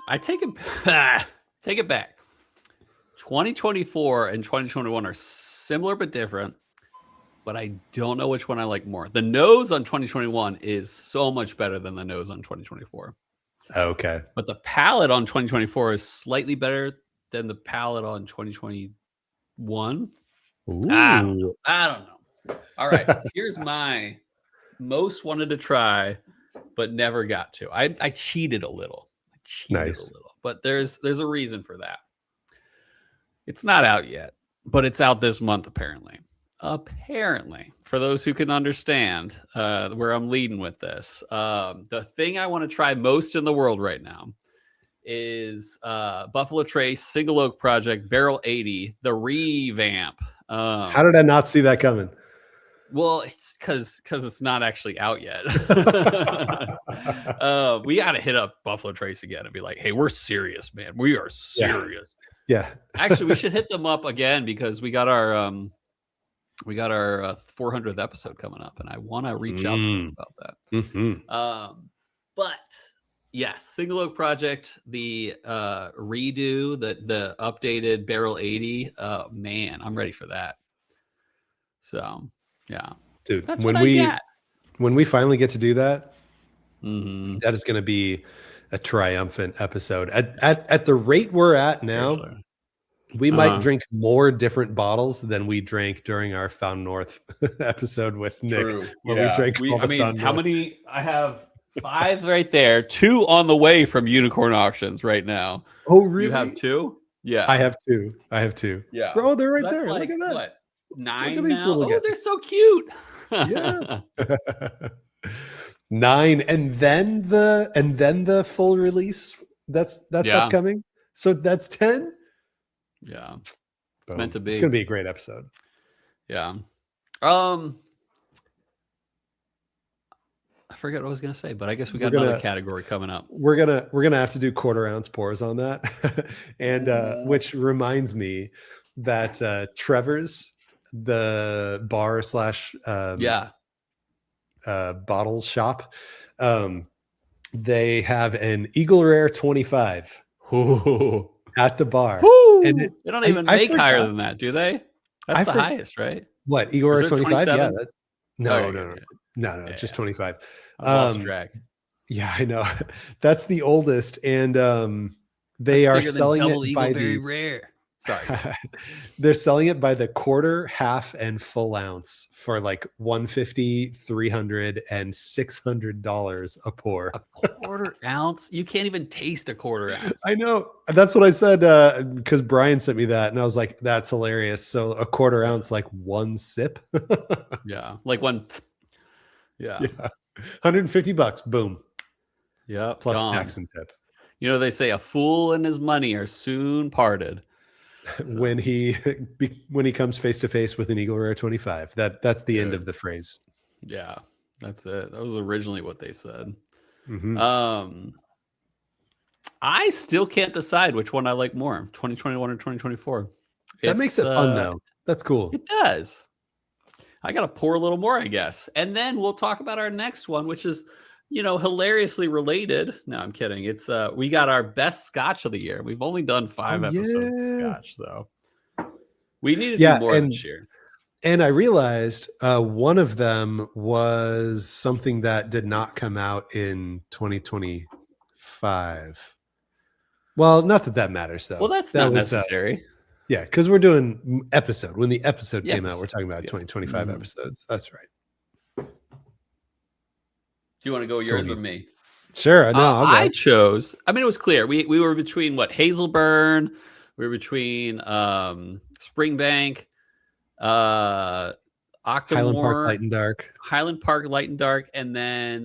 I take it back. 2024 and 2021 are similar but different. But I don't know which one I like more. The nose on 2021 is so much better than the nose on 2024. Okay. But the palate on 2024 is slightly better than the palate on 2021. Ooh. I don't know. All right. Here's my most wanted to try, but never got to. I cheated a little. But there's a reason for that. It's not out yet, but it's out this month apparently. apparently, for those who can understand where I'm leading with this, the thing I want to try most in the world right now is Buffalo Trace Single Oak Project Barrel 80, the revamp. How did I not see that coming? Well, it's because it's not actually out yet. We got to hit up Buffalo Trace again and be like, hey, we're serious, man. We are serious. Yeah. Actually, we should hit them up again because we got our 400th episode coming up, and I want to reach out to them about that. Mm-hmm. But yes, Single Oak Project, the redo, the updated Barrel 80. Man, I'm ready for that. So yeah, dude, that's when we finally get to do that, that is going to be a triumphant episode. At the rate we're at now, we might drink more different bottles than we drank during our Found North episode with Nick. Where we drank how many? I have 5 right there, 2 on the way from Unicorn Auctions right now. Oh, really? You have 2? Yeah, I have 2. Yeah, bro, they're right there. Like, look at that. What? 9 now? Oh, they're so cute. Yeah. 9, and then the full release. That's upcoming. So that's 10. Yeah, it's meant to be. It's gonna be a great episode. Yeah. I forget what I was gonna say, but I guess we got another category coming up. We're gonna have to do 1/4 ounce pours on that, and which reminds me that Trevor's, the bar / bottle shop, they have an Eagle Rare 25 at the bar. And they don't even make higher than that, do they? That's the highest, right? What, Eagle Rare 25? Yeah. No, just 25. I lost track. Yeah, I know. That's the oldest, and they are selling it by very rare. Sorry. They're selling it by the 1/4, half, and full ounce for like $150, $300, and $600 a pour. A 1/4 ounce? You can't even taste a 1/4 ounce. I know. That's what I said because Brian sent me that, and I was like, "That's hilarious." So a 1/4 ounce, like 1 sip. Yeah, like one. Yeah. $150. Boom. Yeah. Plus tax and tip. You know, they say a fool and his money are soon parted. So. When he comes face to face with an Eagle Rare 25, that's the end of the phrase. Yeah, that's it. That was originally what they said. I still can't decide which one I like more, 2021 or 2024. That makes it fun though. That's cool. It does. I got to pour a little more, I guess, and then we'll talk about our next one, which is, hilariously related. No, I'm kidding. It's we got our best Scotch of the year. We've only done 5 episodes of Scotch, though. We need to do more this year. And I realized one of them was something that did not come out in 2025. Well, not that matters, though. Well, that's not necessary. Yeah, because we're doing episode. When the episode came out, we're talking about 2025 episodes. That's right. Do you want to go yours or me? Sure. No, I chose. I mean, it was clear. We were between Hazelburn. We were between Springbank, Octomore, Highland Park Light and Dark, and then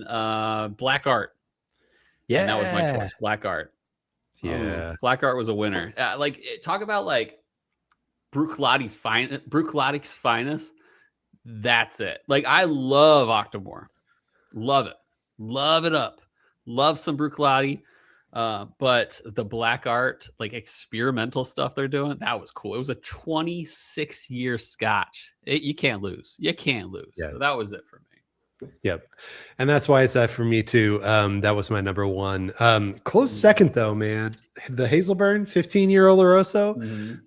Black Art. Yeah, and that was my choice. Black Art. Yeah, Black Art was a winner. Talk about like Bruichladdich finest. That's it. Like, I love Octomore. Love it. Love it up. Love some Bruichladdich. But the Black Art, like experimental stuff they're doing, that was cool. It was a 26-year Scotch. You can't lose. Yeah. So that was it for me. Yep. And that's why it's that for me too. That was my number one. Close second though, man. The Hazelburn 15-year Oloroso.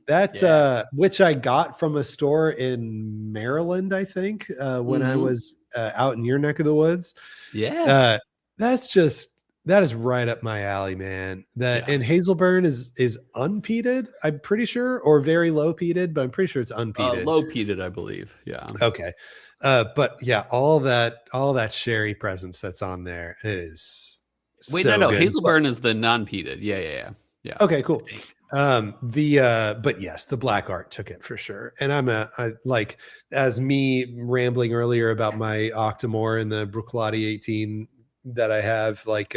Which I got from a store in Maryland, I think, when I was out in your neck of the woods. Yeah. That is right up my alley, man. And Hazelburn is unpeated, I'm pretty sure, or very low peated, but I'm pretty sure it's unpeated. Low peated, I believe. Yeah. Okay. But yeah, all that sherry presence that's on there, it is. Wait, no, Hazelburn is the non-peated. Yeah. Okay, cool. But yes, the black art took it for sure. And I like, as me rambling earlier about my Octomore and the Bruichladdich 18 that I have, like,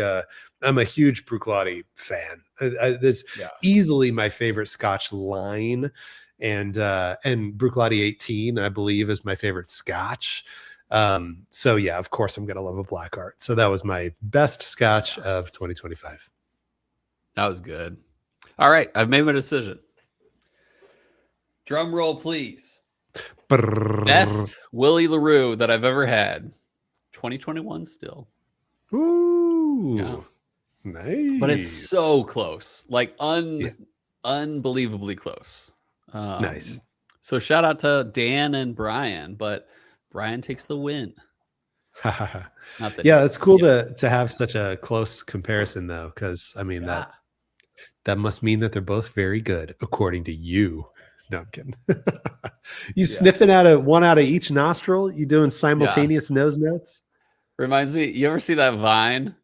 I'm a huge Bruichladdich fan. That's easily my favorite Scotch line. And Bruichladdich 18, I believe, is my favorite Scotch. So yeah, of course I'm gonna love a black art. So that was my best Scotch of 2025. That was good. All right, I've made my decision. Drum roll, please. Best Willie LaRue that I've ever had. 2021 still. Ooh, yeah. Nice. But it's so close, like unbelievably close. Nice. So shout out to Dan and Brian, but Brian takes the win. Yeah, it's cool to have such a close comparison, though, because I mean that must mean that they're both very good, according to you. No, I'm kidding. You sniffing one out of each nostril? You doing simultaneous nose notes? Reminds me, you ever see that Vine?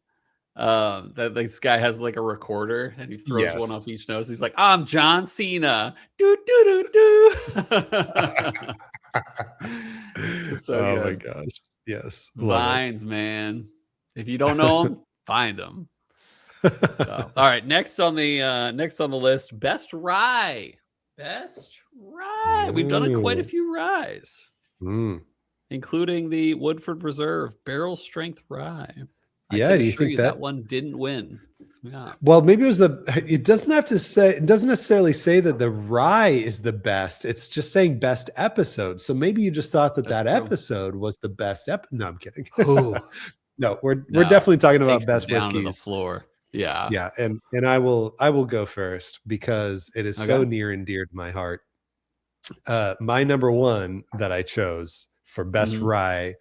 That this guy has like a recorder and he throws one up each nose. He's like, I'm John Cena. Do do do do. So oh good. My gosh. Yes. Vines, man. If you don't know them, find them. So, all right, next on the list, best rye. We've done quite a few ryes, including the Woodford Reserve Barrel Strength Rye. Do you think that one didn't win? Yeah. Well, maybe it doesn't necessarily say that the rye is the best. It's just saying best episode. So maybe you just thought that episode was the best No, I'm kidding. No, we're definitely talking about best whiskeys. To the floor. Yeah. Yeah. And I will go first because it is so near and dear to my heart. My number one that I chose for best rye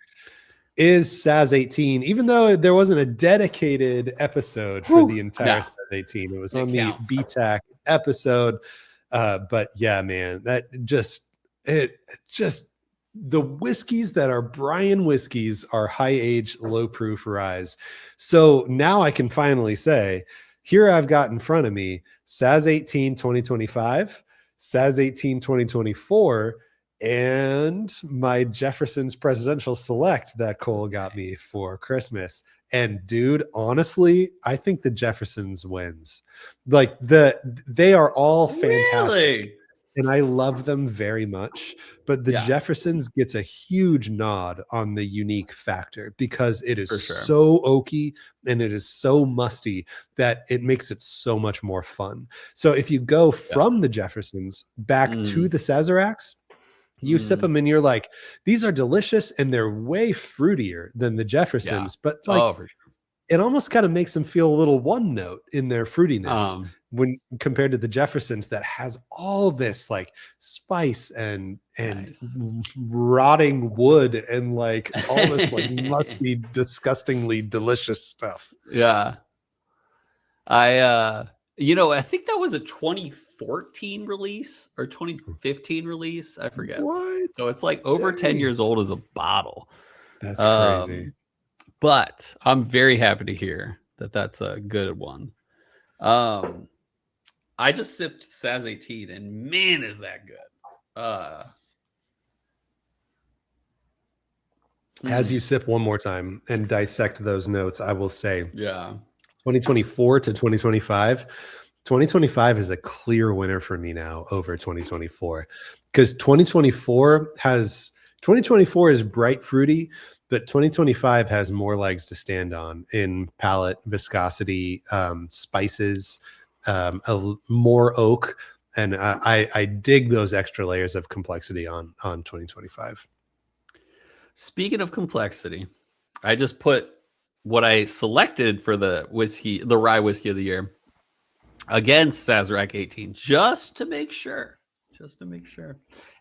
is Saz 18, even though there wasn't a dedicated episode for the entire Saz 18. It was on the BTAC episode. But yeah, man, that just the whiskeys that are Bryan whiskeys are high age, low proof ryes. So now I can finally say, here I've got in front of me Saz 18 2025, Saz 18 2024, and my Jefferson's Presidential Select that Cole got me for Christmas. And dude, honestly, I think the Jefferson's wins. Like they are all fantastic. Really? And I love them very much. But the Jefferson's gets a huge nod on the unique factor because it is so oaky and it is so musty that it makes it so much more fun. So if you go from the Jefferson's back to the Sazeracs, you sip them and you're like, these are delicious and they're way fruitier than the Jeffersons, but like it almost kind of makes them feel a little one note in their fruitiness when compared to the Jeffersons that has all this like spice and rotting wood and like all this like musty, disgustingly delicious stuff. Yeah. I think that was a 2014 release or 2015 release. I forget. What? So it's like over 10 years old as a bottle. That's crazy. But I'm very happy to hear that that's a good one. I just sipped Saz 18 and man, is that good. As you sip one more time and dissect those notes, I will say 2024 to 2025. 2025 is a clear winner for me now over 2024 because 2024 is bright fruity, but 2025 has more legs to stand on in palate, viscosity, spices, more oak. And I dig those extra layers of complexity on 2025. Speaking of complexity, I just put what I selected for the rye whiskey of the year against Sazerac 18, just to make sure.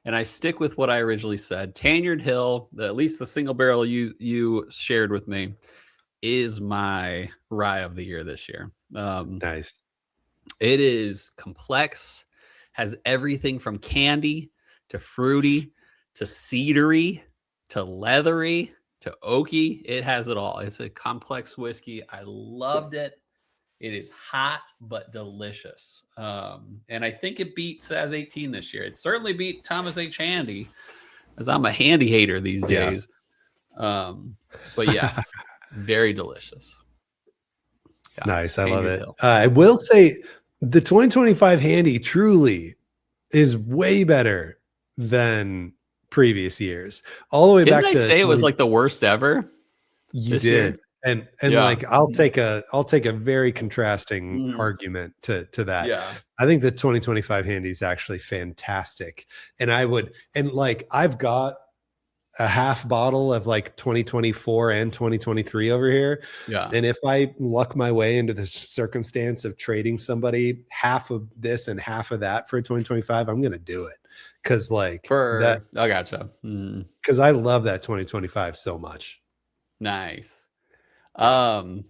And I stick with what I originally said. Tanyard Hill, at least the single barrel you shared with me, is my rye of the year this year. Nice. It is complex, has everything from candy to fruity to cedary to leathery to oaky. It has it all. It's a complex whiskey. I loved it. It is hot but delicious. And I think it beat Saz 18 this year. It certainly beat Thomas H. Handy, as I'm a handy hater these days. But yes, very delicious. Yeah, nice. I love it. I will say the 2025 Handy truly is way better than previous years. All the way back to. Didn't I say it was like the worst ever? You did. Year? And like I'll take a very contrasting argument to that. Yeah. I think the 2025 Handy is actually fantastic. And I've got a half bottle of like 2024 and 2023 over here. Yeah. And if I luck my way into the circumstance of trading somebody half of this and half of that for 2025, I'm going to do it. Cause like I gotcha. Cause I love that 2025 so much. Nice. I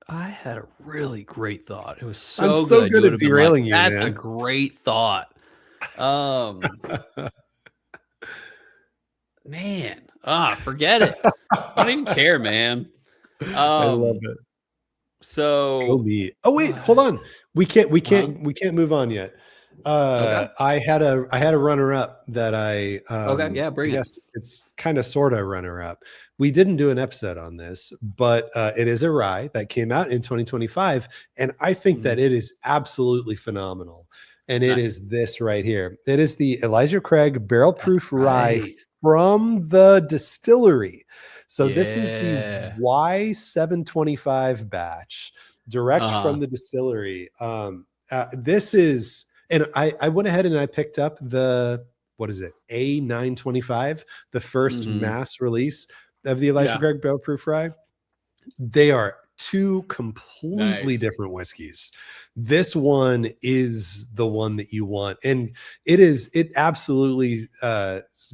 had a really great thought. It was so good at derailing you. That's a great thought. Man, forget it. I don't even care, man. I love it. So go me. Oh wait, hold on. We can't move on yet. I had a runner up that I bring I guess it's kind of sort of runner up. We didn't do an episode on this, but it is a rye that came out in 2025, and I think that it is absolutely phenomenal. And it is this right here. It is the Elijah Craig Barrel Proof Rye from the distillery. So this is the Y725 batch, direct from the distillery. This is, and I went ahead and I picked up the, what is it, A925, the first mass release of the Elijah Craig Barrel Proof Rye. They are two completely different whiskeys. This one is the one that you want, and it absolutely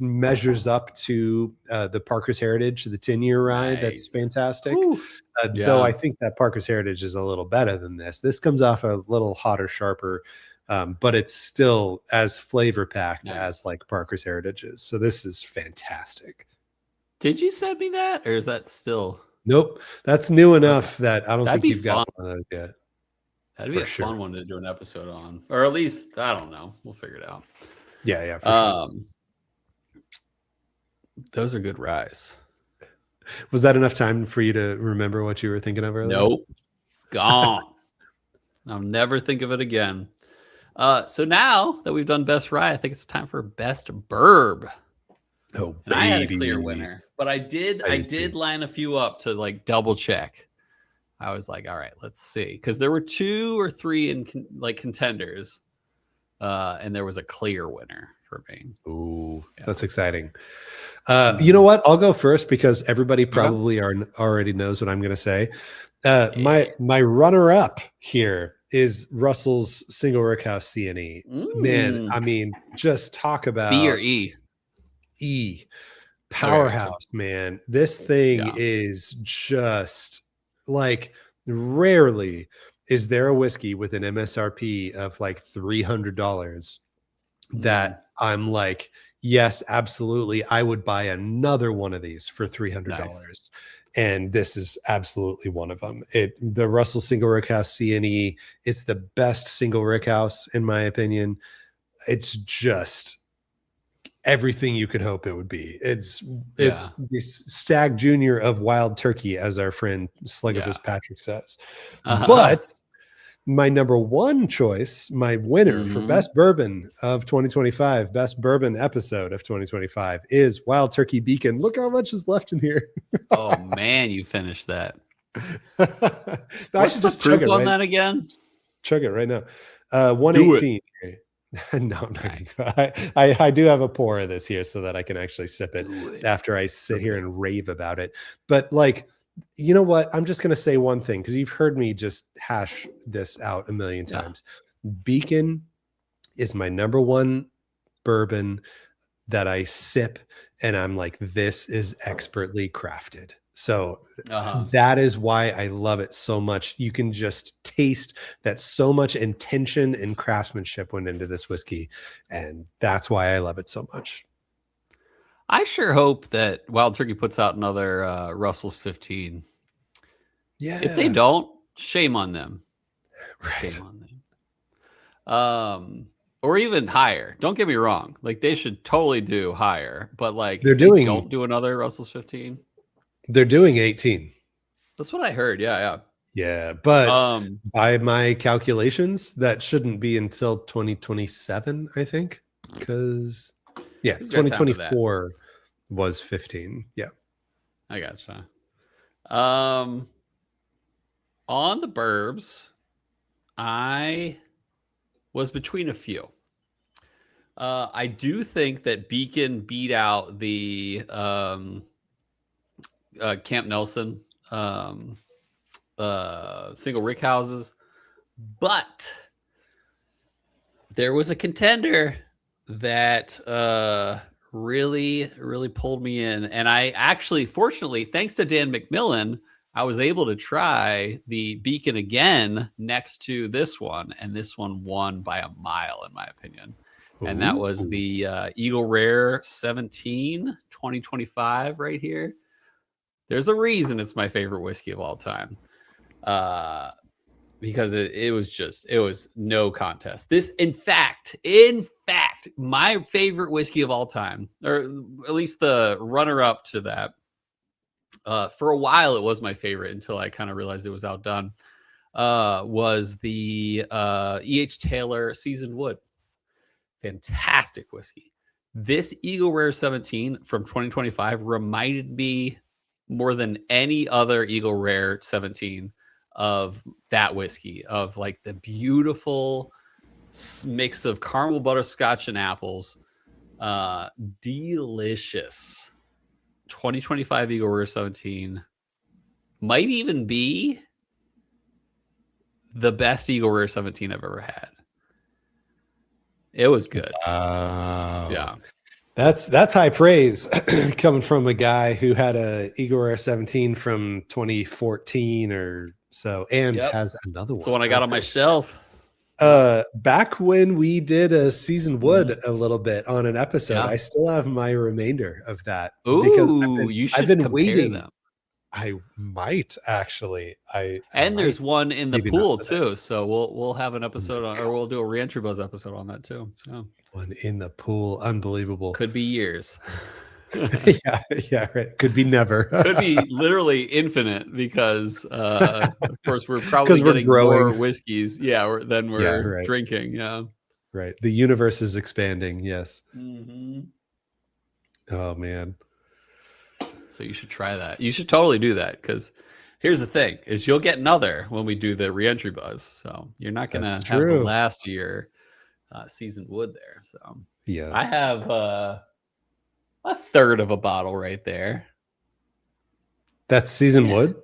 measures up to the Parker's Heritage, the 10-year rye. That's fantastic. Though I think that Parker's Heritage is a little better than this. This comes off a little hotter, sharper, but it's still as flavor packed as like Parker's Heritage is. So this is fantastic. Did you send me that, or is that still? Nope, that's new enough that I don't think you've got one of those yet. That'd be a fun one to do an episode on, or at least I don't know. We'll figure it out. Yeah, for sure. Those are good ryes. Was that enough time for you to remember what you were thinking of earlier? Nope, it's gone. I'll never think of it again. So now that we've done best rye, I think it's time for best burb. Oh, and I had a clear winner, but I did line a few up to like double check. I was like, all right, let's see, because there were 2 or 3 in contenders, and there was a clear winner for me. Ooh, that's exciting. You know what? I'll go first because everybody probably already knows what I'm going to say. My runner up here is Russell's Single Rickhouse CNE. Man, I mean, just talk about B or E. E powerhouse, man. This thing is just like, rarely is there a whiskey with an MSRP of like $300 that I'm like, yes, absolutely, I would buy another one of these for $300. And this is absolutely one of them. The Russell Single Rickhouse CNE, it's the best single rickhouse in my opinion. It's just everything you could hope it would be. It's this Stag Junior of Wild Turkey, as our friend Slug of Fitzpatrick says. But my number one choice, my winner for best bourbon of 2025, best bourbon episode of 2025 is Wild Turkey Beacon. Look how much is left in here. Oh man, you finished that. I should just chug it on that again. Chug it right now. 118. No, I do have a pour of this here so that I can actually sip it after I sit here and rave about it. But like, you know what? I'm just going to say one thing because you've heard me just hash this out a million times. Beacon is my number one bourbon that I sip and I'm like, this is expertly crafted. So that is why I love it so much. You can just taste that so much intention and craftsmanship went into this whiskey. And that's why I love it so much. I sure hope that Wild Turkey puts out another Russell's 15. Yeah. If they don't, Shame on them. Right. Shame on them. Or even higher. Don't get me wrong. Like they should totally do higher, but like They're if they doing- don't do another Russell's 15. They're doing 18. That's what I heard. Yeah. Yeah, but by my calculations, that shouldn't be until 2027, I think. Because 2024 was 15. Yeah. I gotcha. On the Burbs, I was between a few. I do think that Beacon beat out the Camp Nelson single rick houses, but there was a contender that really pulled me in, and I actually, fortunately, thanks to Dan McMillan, I was able to try the Beacon again next to this one, and this one won by a mile, in my opinion. And that was the Eagle Rare 17 2025 right here. There's a reason it's my favorite whiskey of all time. Because it was no contest. This, in fact, my favorite whiskey of all time, or at least the runner-up to that. For a while, it was my favorite until I kind of realized it was outdone. Was the E.H. Taylor Seasoned Wood. Fantastic whiskey. This Eagle Rare 17 from 2025 reminded me more than any other Eagle Rare 17 of that whiskey, of like the beautiful mix of caramel butterscotch and apples. Delicious. 2025 Eagle Rare 17 might even be the best Eagle Rare 17 I've ever had. It was good. Yeah. That's high praise coming from a guy who had a Eagle Rare 17 from 2014 or so, and has another one. So when I got on my shelf. Back when we did a Seasoned Wood a little bit on an episode, I still have my remainder of that. Ooh, I've been waiting. Them. I might actually. There's one in the pool too, so we'll have an episode on, or we'll do a Reentry Buzz episode on that too. So one in the pool, unbelievable. Could be years. yeah, right. Could be never. Could be literally infinite because, of course, we're probably getting more whiskeys. Than we're drinking. Yeah, right. The universe is expanding. Yes. Mm-hmm. Oh man. So you should try that. You should totally do that, because here's the thing: is you'll get another when we do the Reentry Buzz. So you're not going to have the last year Seasoned Wood there. So yeah, I have a third of a bottle right there. That's Seasoned Wood?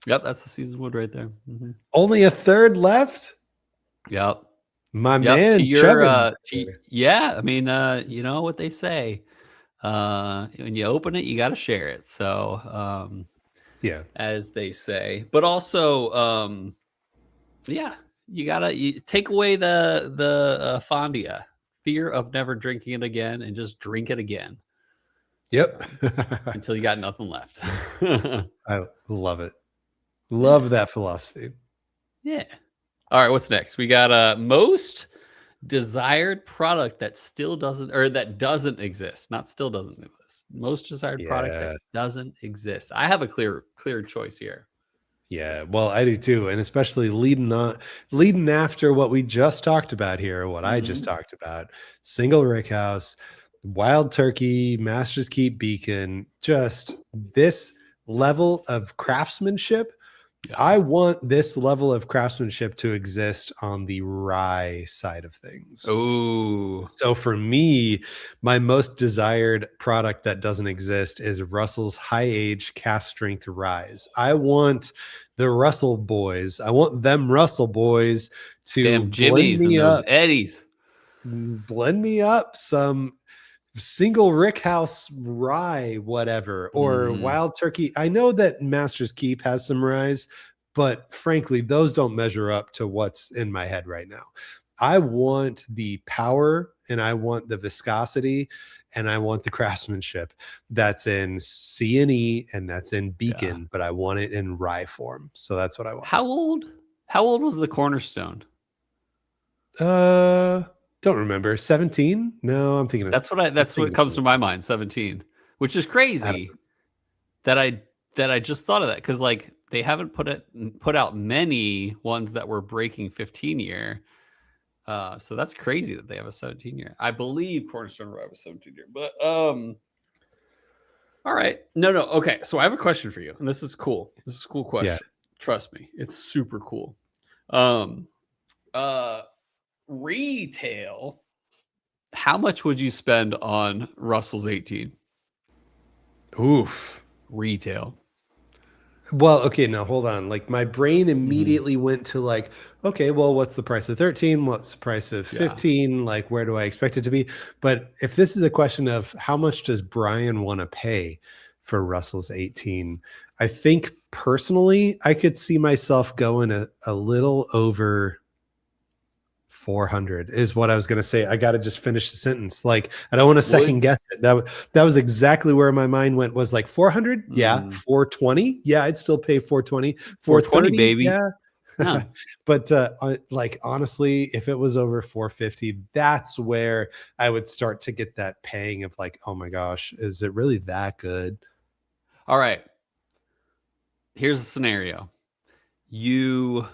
Yep, that's the Seasoned Wood right there. Mm-hmm. Only a third left? Yep. My man, to your, I mean, you know what they say. When you open it, you got to share it. So, as they say. But also, you got to take away the fondia, fear of never drinking it again, and just drink it again. Yep. Until you got nothing left. I love it. Love that philosophy. Yeah. All right, what's next? We got most desired product that still doesn't, or that doesn't exist. Not still doesn't exist. Most desired product that doesn't exist. I have a clear choice here. Yeah, well, I do too, and especially leading after what we just talked about here, what I just talked about: single rick house, Wild Turkey, Master's Keep Beacon. Just this level of craftsmanship. I want this level of craftsmanship to exist on the rye side of things. Oh, so for me, my most desired product that doesn't exist is Russell's High Age Cask Strength Ryes. I want the Russell boys. I want them Russell boys to blend me up, Eddies. Blend me up some single rick house rye, whatever, or Wild Turkey. I know that Master's Keep has some ryes, but frankly, those don't measure up to what's in my head right now. I want the power and I want the viscosity and I want the craftsmanship that's in C&E and that's in Beacon, but I want it in rye form. So that's what I want. How old was the Cornerstone? Don't remember. 17? No, I'm thinking that's what comes to my mind. 17, which is crazy that I just thought of that, because like they haven't put out many ones that were breaking 15 year. So that's crazy that they have a 17 year. I believe Cornerstone Rye was 17 year, but all right. No. Okay. So I have a question for you, and this is cool. This is a cool question. Yeah. Trust me, it's super cool. Retail. How much would you spend on Russell's 18? Oof. Retail. Well, okay, now hold on. Like my brain immediately went to like, okay, well, what's the price of 13? What's the price of 15? Like, where do I expect it to be? But if this is a question of how much does Bryan want to pay for Russell's 18, I think personally, I could see myself going a little over 400 is what I was going to say. I got to just finish the sentence. Like, I don't want to second guess it. That was exactly where my mind went, was like 400. Yeah. 420. Yeah. I'd still pay 420, 420, baby. Yeah. No. But like, honestly, if it was over 450, that's where I would start to get that pang of like, oh my gosh, is it really that good? All right. Here's a scenario. You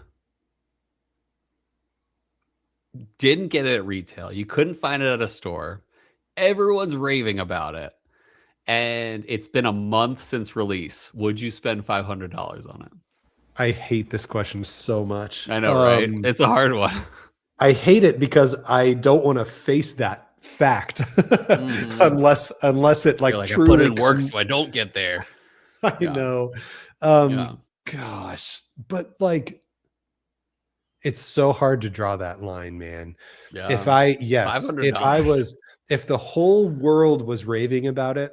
didn't get it at retail. You couldn't find it at a store. Everyone's raving about it. And it's been a month since release. Would you spend $500 on it? I hate this question so much. I know, right? It's a hard one. I hate it because I don't want to face that fact unless it like truly I put in work so I don't get there. I know. Gosh, but like, it's so hard to draw that line, man. Yeah. If the whole world was raving about it,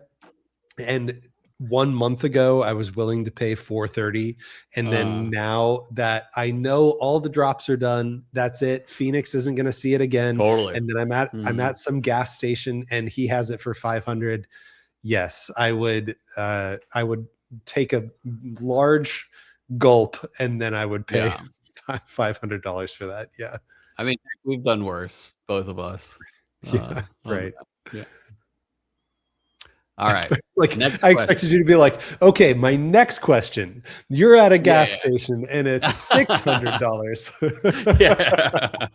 and 1 month ago I was willing to pay $430, and then now that I know all the drops are done, that's it. Phoenix isn't going to see it again. Totally. And then I'm at some gas station and he has it for 500. Yes, I would take a large gulp and then I would pay $500 for that. Yeah. I mean, we've done worse, both of us. Yeah. Right. Yeah. All right. Like, I expected you to be like, okay, my next question. You're at a gas station and it's $600. Yeah.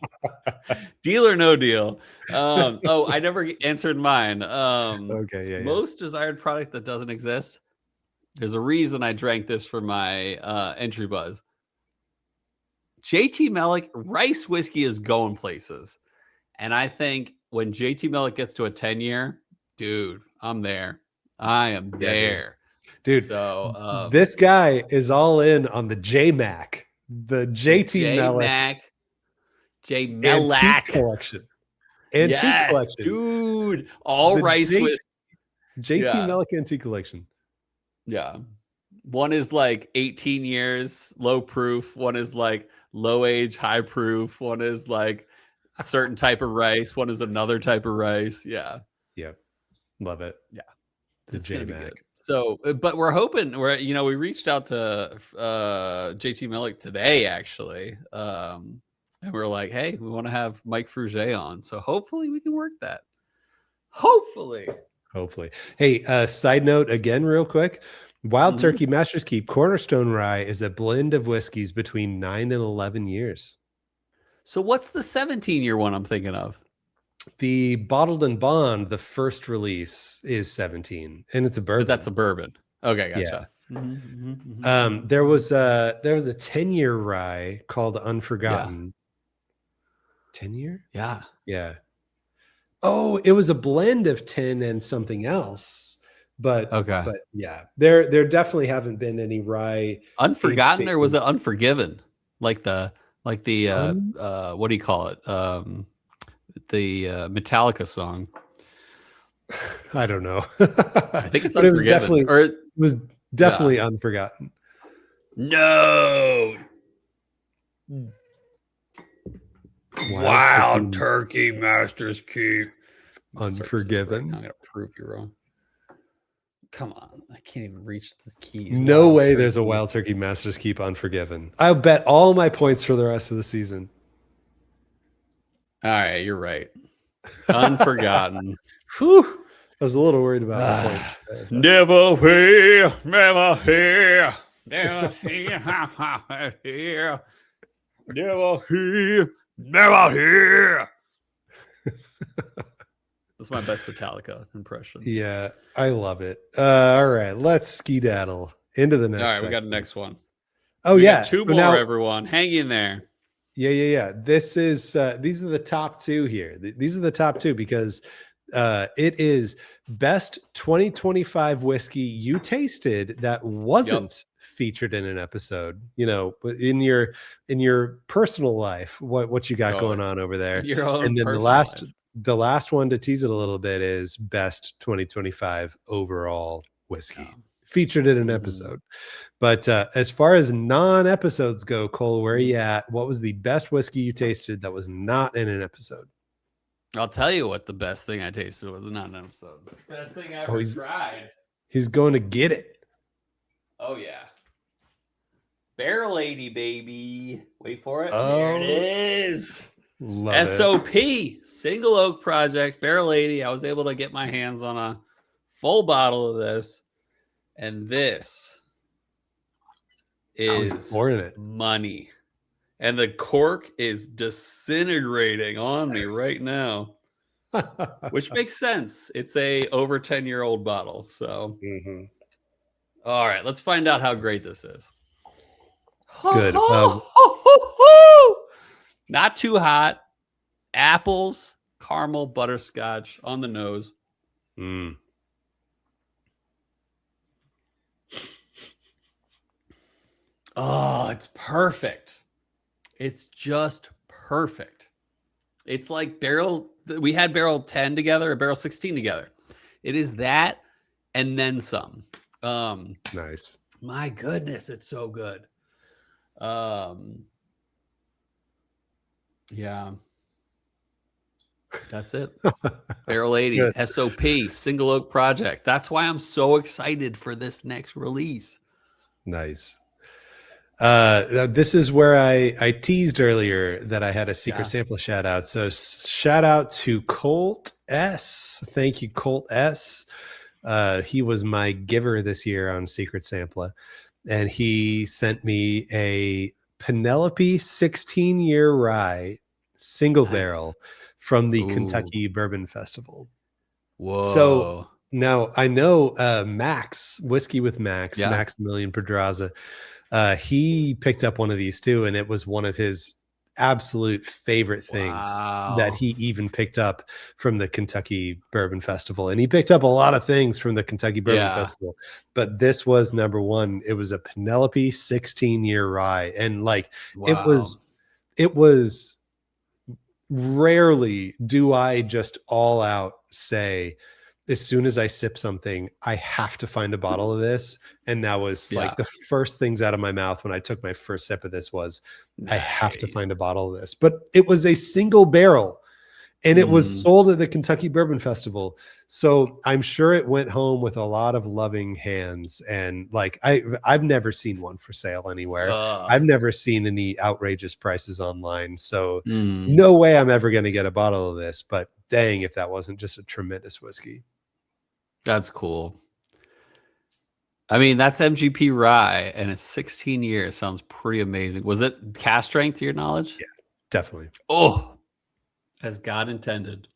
Deal or no deal. I never answered mine. Okay. Most desired product that doesn't exist. There's a reason I drank this for my entry buzz. JT Melick rice whiskey is going places. And I think when JT Melick gets to a 10-year, dude, I'm there. I am there. Dude, so this guy is all in on the J-Mac, the JT Melick. Antique collection. Antique collection. Dude. All rice whiskey. JT Melick Antique collection. Yeah. One is like 18 years, low proof. One is like low age, high proof. One is like a certain type of rice. One is another type of rice. Yeah. Yeah. Love it. Yeah. The J-Mac. So, but we reached out to JT Melick today, actually. And we're like, hey, we want to have Mike Fruget on. So hopefully we can work that. Hopefully. Hey, side note again, real quick. Wild Turkey Master's Keep Cornerstone Rye is a blend of whiskeys between 9 and 11 years. So what's the 17-year one I'm thinking of? The Bottled and Bond, the first release, is 17, and it's a bourbon. But that's a bourbon. Okay, gotcha. Yeah. There was a 10-year rye called Unforgotten. 10-year? Yeah. Yeah. Oh, it was a blend of 10 and something else. But yeah, there definitely haven't been any rye. Unforgotten, or was it Unforgiven? Like the what do you call it? The Metallica song. I don't know. I think it's Unforgiven. It was definitely Unforgotten. No. Wild Turkey Master's Keep. Unforgiven. I'm gonna prove you wrong. Come on, I can't even reach the keys. No way there's a Wild Turkey Master's Keep Unforgiven. I'll bet all my points for the rest of the season. All right, you're right. Unforgotten. Whew. I was a little worried about the point. Never fear, never fear, never fear, never fear, never fear. That's my best Metallica impression. Yeah, I love it. All right, let's skedaddle into the next. All right, we got the next one. Oh, yeah. Two more, everyone. Hang in there. Yeah. This is these are the top two here. These are the top two because it is best 2025 whiskey you tasted that wasn't featured in an episode. You know, in your personal life, what you got going on over there. Your own and then life. The last one to tease it a little bit is best 2025 overall whiskey featured in an episode. But as far as non-episodes go, Cole, where are you at? What was the best whiskey you tasted that was not in an episode? I'll tell you what the best thing I tasted was not an episode. Best thing I ever tried. He's going to get it. Oh, yeah. Barrel Lady, baby. Wait for it. Oh, there it is. Love SOP, Single Oak Project, Barrel Lady. I was able to get my hands on a full bottle of this. And this is money. And the cork is disintegrating on me right now, which makes sense. It's a over 10-year-old bottle. So, all right, let's find out how great this is. Good. Not too hot. Apples, caramel, butterscotch on the nose. Oh, it's perfect. It's just perfect. It's like we had barrel 10 together, or barrel 16 together. It is that and then some. Nice. My goodness, it's so good. Yeah. That's it. Barrel 80, good. SOP, Single Oak Project. That's why I'm so excited for this next release. Nice. This is where I teased earlier that I had a secret sampler shout out. So shout out to Colt S. Thank you, Colt S. He was my giver this year on Secret Sampler, and he sent me a Penelope 16-year rye single barrel from the Kentucky Bourbon Festival. Whoa. So now I know Max, Whiskey with Max, Maximilian Pedraza, he picked up one of these too, and it was one of his absolute favorite things that he even picked up from the Kentucky Bourbon Festival. And he picked up a lot of things from the Kentucky Bourbon Festival, but this was number one. It was a Penelope 16-year rye, and like it was rarely do I just all out say, as soon as I sip something, I have to find a bottle of this. And that was like the first things out of my mouth when I took my first sip of this was, I have to find a bottle of this. But it was a single barrel, and it was sold at the Kentucky Bourbon Festival. So I'm sure it went home with a lot of loving hands. And like, I've never seen one for sale anywhere. I've never seen any outrageous prices online. So no way I'm ever going to get a bottle of this, but dang, if that wasn't just a tremendous whiskey. That's cool. I mean, that's MGP rye, and it's 16 years. Sounds pretty amazing. Was it cast strength to your knowledge? Yeah, definitely. Oh, as God intended.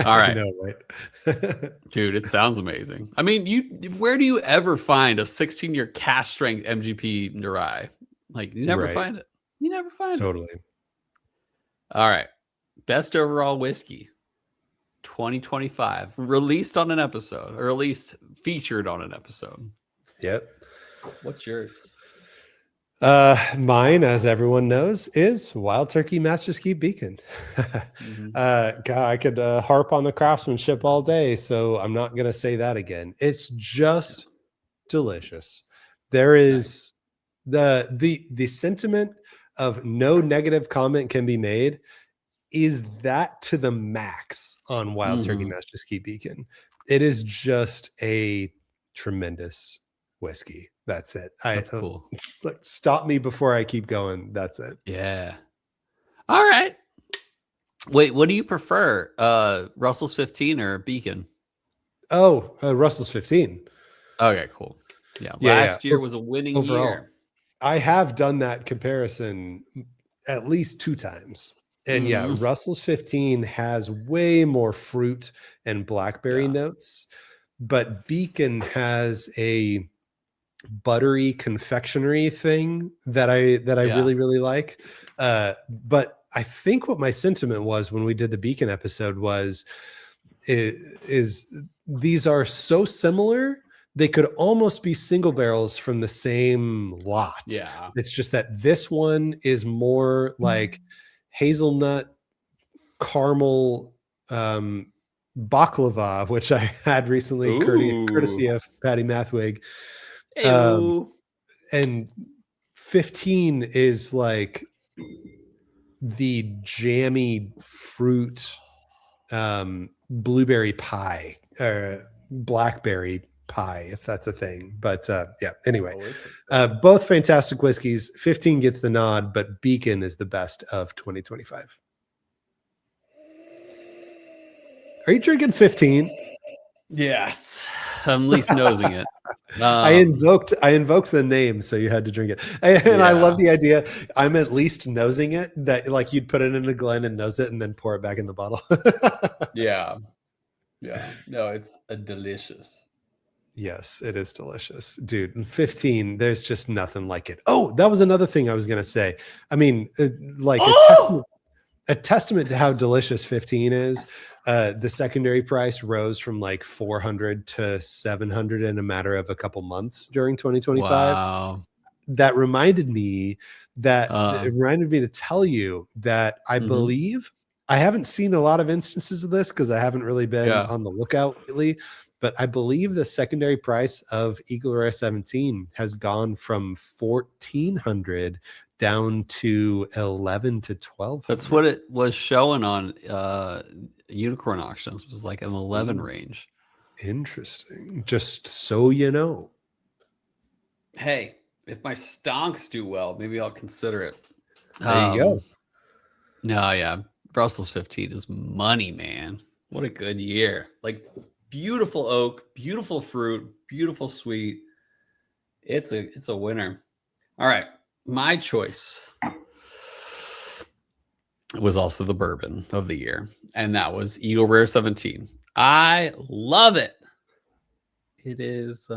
All right. I know, right? Dude, it sounds amazing. I mean, where do you ever find a 16-year cast strength MGP rye? Like, you never find it. You never find it. Totally. All right. Best overall whiskey. 2025, released on an episode, or at least featured on an episode. Yep. What's yours? Mine, as everyone knows, is Wild Turkey Master's Keep Beacon. God, I could harp on the craftsmanship all day, so I'm not going to say that again. It's just delicious. There is the sentiment of no negative comment can be made is that to the max on Wild Turkey Master's Keep Beacon. It is just a tremendous whiskey. That's it. That's cool. Stop me before I keep going. That's it. Yeah. All right. Wait, what do you prefer? Russell's 15 or Beacon? Oh, Russell's 15. Okay, cool. Yeah. Last year was a winning year. I have done that comparison at least 2 times. And yeah, Russell's 15 has way more fruit and blackberry notes, but Beacon has a buttery confectionery thing that I really, really like. But I think what my sentiment was when we did the Beacon episode is these are so similar. They could almost be single barrels from the same lot. Yeah. It's just that this one is more like hazelnut caramel baklava, which I had recently, courtesy of Patty Mathwig. And 15 is like the jammy fruit blueberry pie or blackberry pie, if that's a thing. But yeah, anyway, both fantastic whiskeys. 15 gets the nod, but Beacon is the best of 2025. Are you drinking 15? Yes, I'm at least nosing it. I invoked the name, so you had to drink it. And I love the idea. I'm at least nosing it, that like you'd put it in a Glen and nose it and then pour it back in the bottle. Yeah. No, it's delicious. Yes, it is delicious, dude. And 15, there's just nothing like it. Oh, that was another thing I was gonna say. I mean, like a testament to how delicious 15 is. The secondary price rose from like 400 to 700 in a matter of a couple months during 2025. Wow. That reminded me to tell you that I believe, I haven't seen a lot of instances of this because I haven't really been on the lookout lately, but I believe the secondary price of Eagle Rare 17 has gone from 1,400 down to 11 to 12. That's what it was showing on Unicorn Auctions. It was like an 11 range. Interesting. Just so you know. Hey, if my stonks do well, maybe I'll consider it. There you go. No, yeah. Brussels 15 is money, man. What a good year. Like beautiful oak, beautiful fruit, beautiful sweet. It's a winner. All right. My choice was also the bourbon of the year, and that was Eagle Rare 17. I love it. It is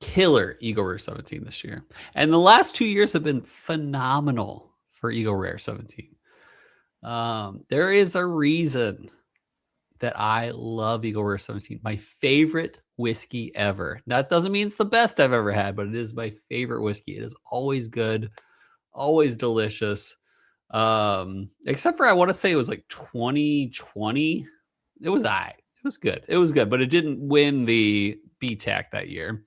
killer Eagle Rare 17 this year. And the last 2 years have been phenomenal for Eagle Rare 17. There is a reason that I love Eagle Rare 17. My favorite whiskey ever. That doesn't mean it's the best I've ever had, but it is my favorite whiskey. It is always good, always delicious. Except for I want to say it was like 2020. It was good. It was good, but it didn't win the BTAC that year.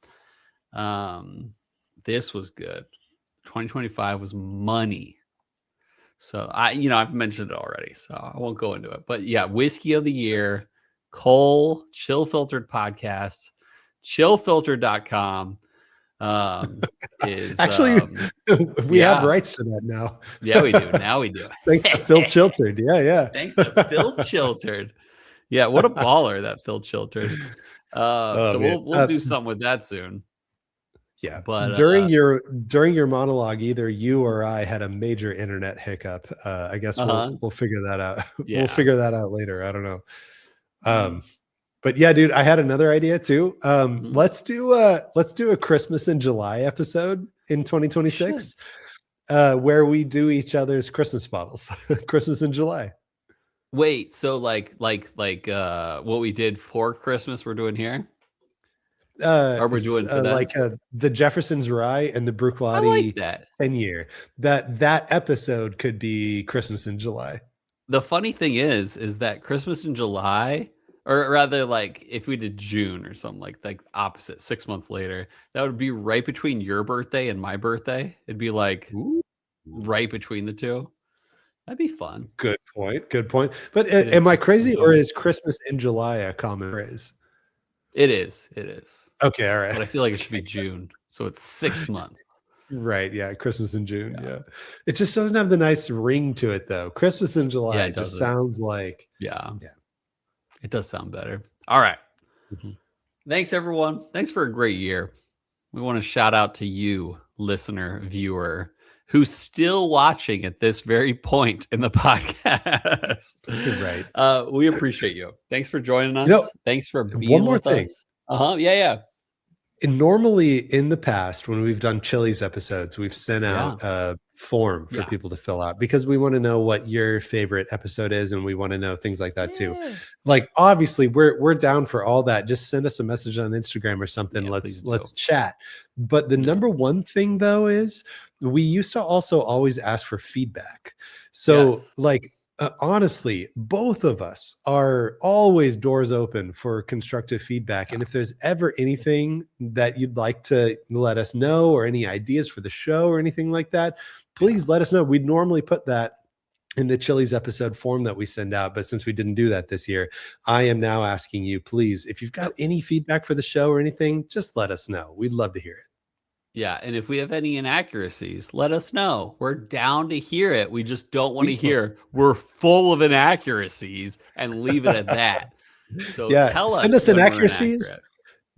This was good. 2025 was money. So I've mentioned it already, so I won't go into it. But yeah, whiskey of the year, Cole, Chill Filtered Podcast, chillfiltered.com. Is actually we have rights to that now. Yeah, we do. Now we do. Thanks to Phil Chilterd. Yeah. Thanks to Phil Chilterd. Yeah, what a baller that Phil Chilterd. So we'll do something with that soon. Yeah, but during your monologue, either you or I had a major internet hiccup. I guess we'll figure that out. Yeah. We'll figure that out later. I don't know. But yeah, dude, I had another idea too. Let's do a Christmas in July episode in 2026, where we do each other's Christmas bottles. Christmas in July. Wait, so like what we did for Christmas, we're doing here. Or we're doing like the Jefferson's Rye and the Bruichladdich 10-year. That episode could be Christmas in July. The funny thing is that Christmas in July, or rather, like if we did June or something like opposite, 6 months later, that would be right between your birthday and my birthday. It'd be like right between the two. That'd be fun. Good point. Good point. But am I crazy, or is Christmas in July a common phrase? It is. It is. Okay. All right. But I feel like it should be June. So it's 6 months. Right. Yeah. Christmas in June. Yeah. It just doesn't have the nice ring to it, though. Christmas in July. Yeah, it just sounds like. Yeah. It does sound better. All right. Thanks, everyone. Thanks for a great year. We want to shout out to you, listener, viewer, who's still watching at this very point in the podcast. Right. We appreciate you. Thanks for joining us. Thanks for being with us. Yeah. And normally in the past, when we've done Chillies episodes, we've sent out a form for people to fill out because we want to know what your favorite episode is, and we want to know things like that too. Like, obviously, we're down for all that. Just send us a message on Instagram or something. Let's chat. But the number one thing, though, is we used to also always ask for feedback. So, honestly, both of us are always doors open for constructive feedback. And if there's ever anything that you'd like to let us know, or any ideas for the show or anything like that, please let us know. We'd normally put that in the Chillies episode form that we send out. But since we didn't do that this year, I am now asking you, please, if you've got any feedback for the show or anything, just let us know. We'd love to hear it. Yeah, and if we have any inaccuracies, let us know. We're down to hear it. We just don't want to hear we're full of inaccuracies and leave it at that. So tell us. Send us inaccuracies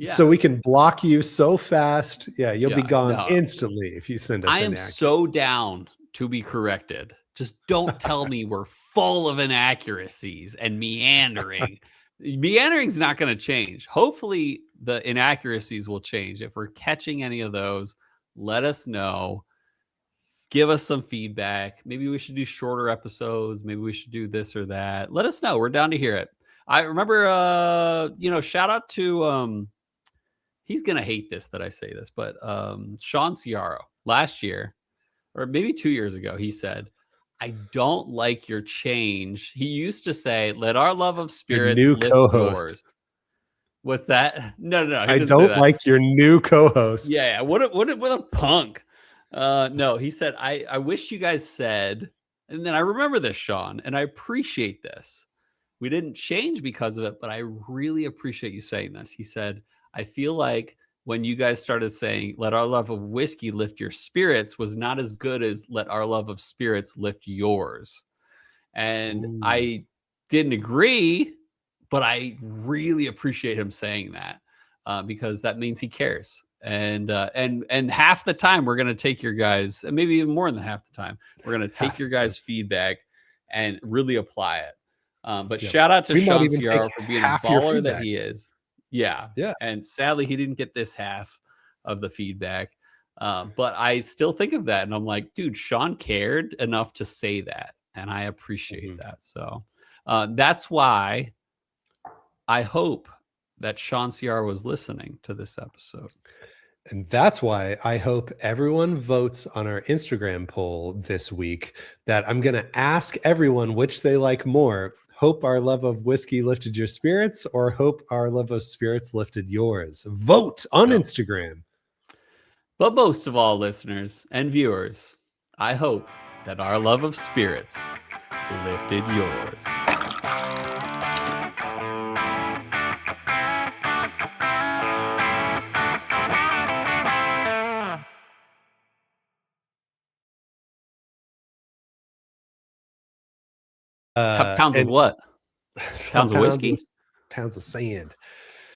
so we can block you so fast. Yeah, you'll be gone instantly if you send us inaccuracies. I am so down to be corrected. Just don't tell me we're full of inaccuracies and meandering. Meandering's not going to change. Hopefully the inaccuracies will change. If we're catching any of those, let us know. Give us some feedback. Maybe we should do shorter episodes. Maybe we should do this or that. Let us know. We're down to hear it. I remember, shout out to, he's going to hate this that I say this, but Sean Ciaro last year, or maybe 2 years ago, he said, I don't like your change. He used to say, let our love of spirits lift yours. What's that? No. I don't like your new co-host. Yeah. What a punk. No, he said, I wish you guys said, and then I remember this, Sean, and I appreciate this. We didn't change because of it, but I really appreciate you saying this. He said, I feel like when you guys started saying, let our love of whiskey lift your spirits, was not as good as let our love of spirits lift yours. And I didn't agree, but I really appreciate him saying that because that means he cares. And half the time we're going to take your guys, and maybe even more than half the time, we're going to take your guys' feedback and really apply it. But shout out to Sean Ciaro for being the baller that he is. Yeah. And sadly, he didn't get this half of the feedback. But I still think of that. And I'm like, dude, Sean cared enough to say that. And I appreciate that. So that's why I hope that Sean Ciaro was listening to this episode. And that's why I hope everyone votes on our Instagram poll this week, that I'm going to ask everyone which they like more. Hope our love of whiskey lifted your spirits, or hope our love of spirits lifted yours. Vote on Instagram. But most of all, listeners and viewers, I hope that our love of spirits lifted yours. Pounds of what? Pounds of whiskey? Pounds of sand.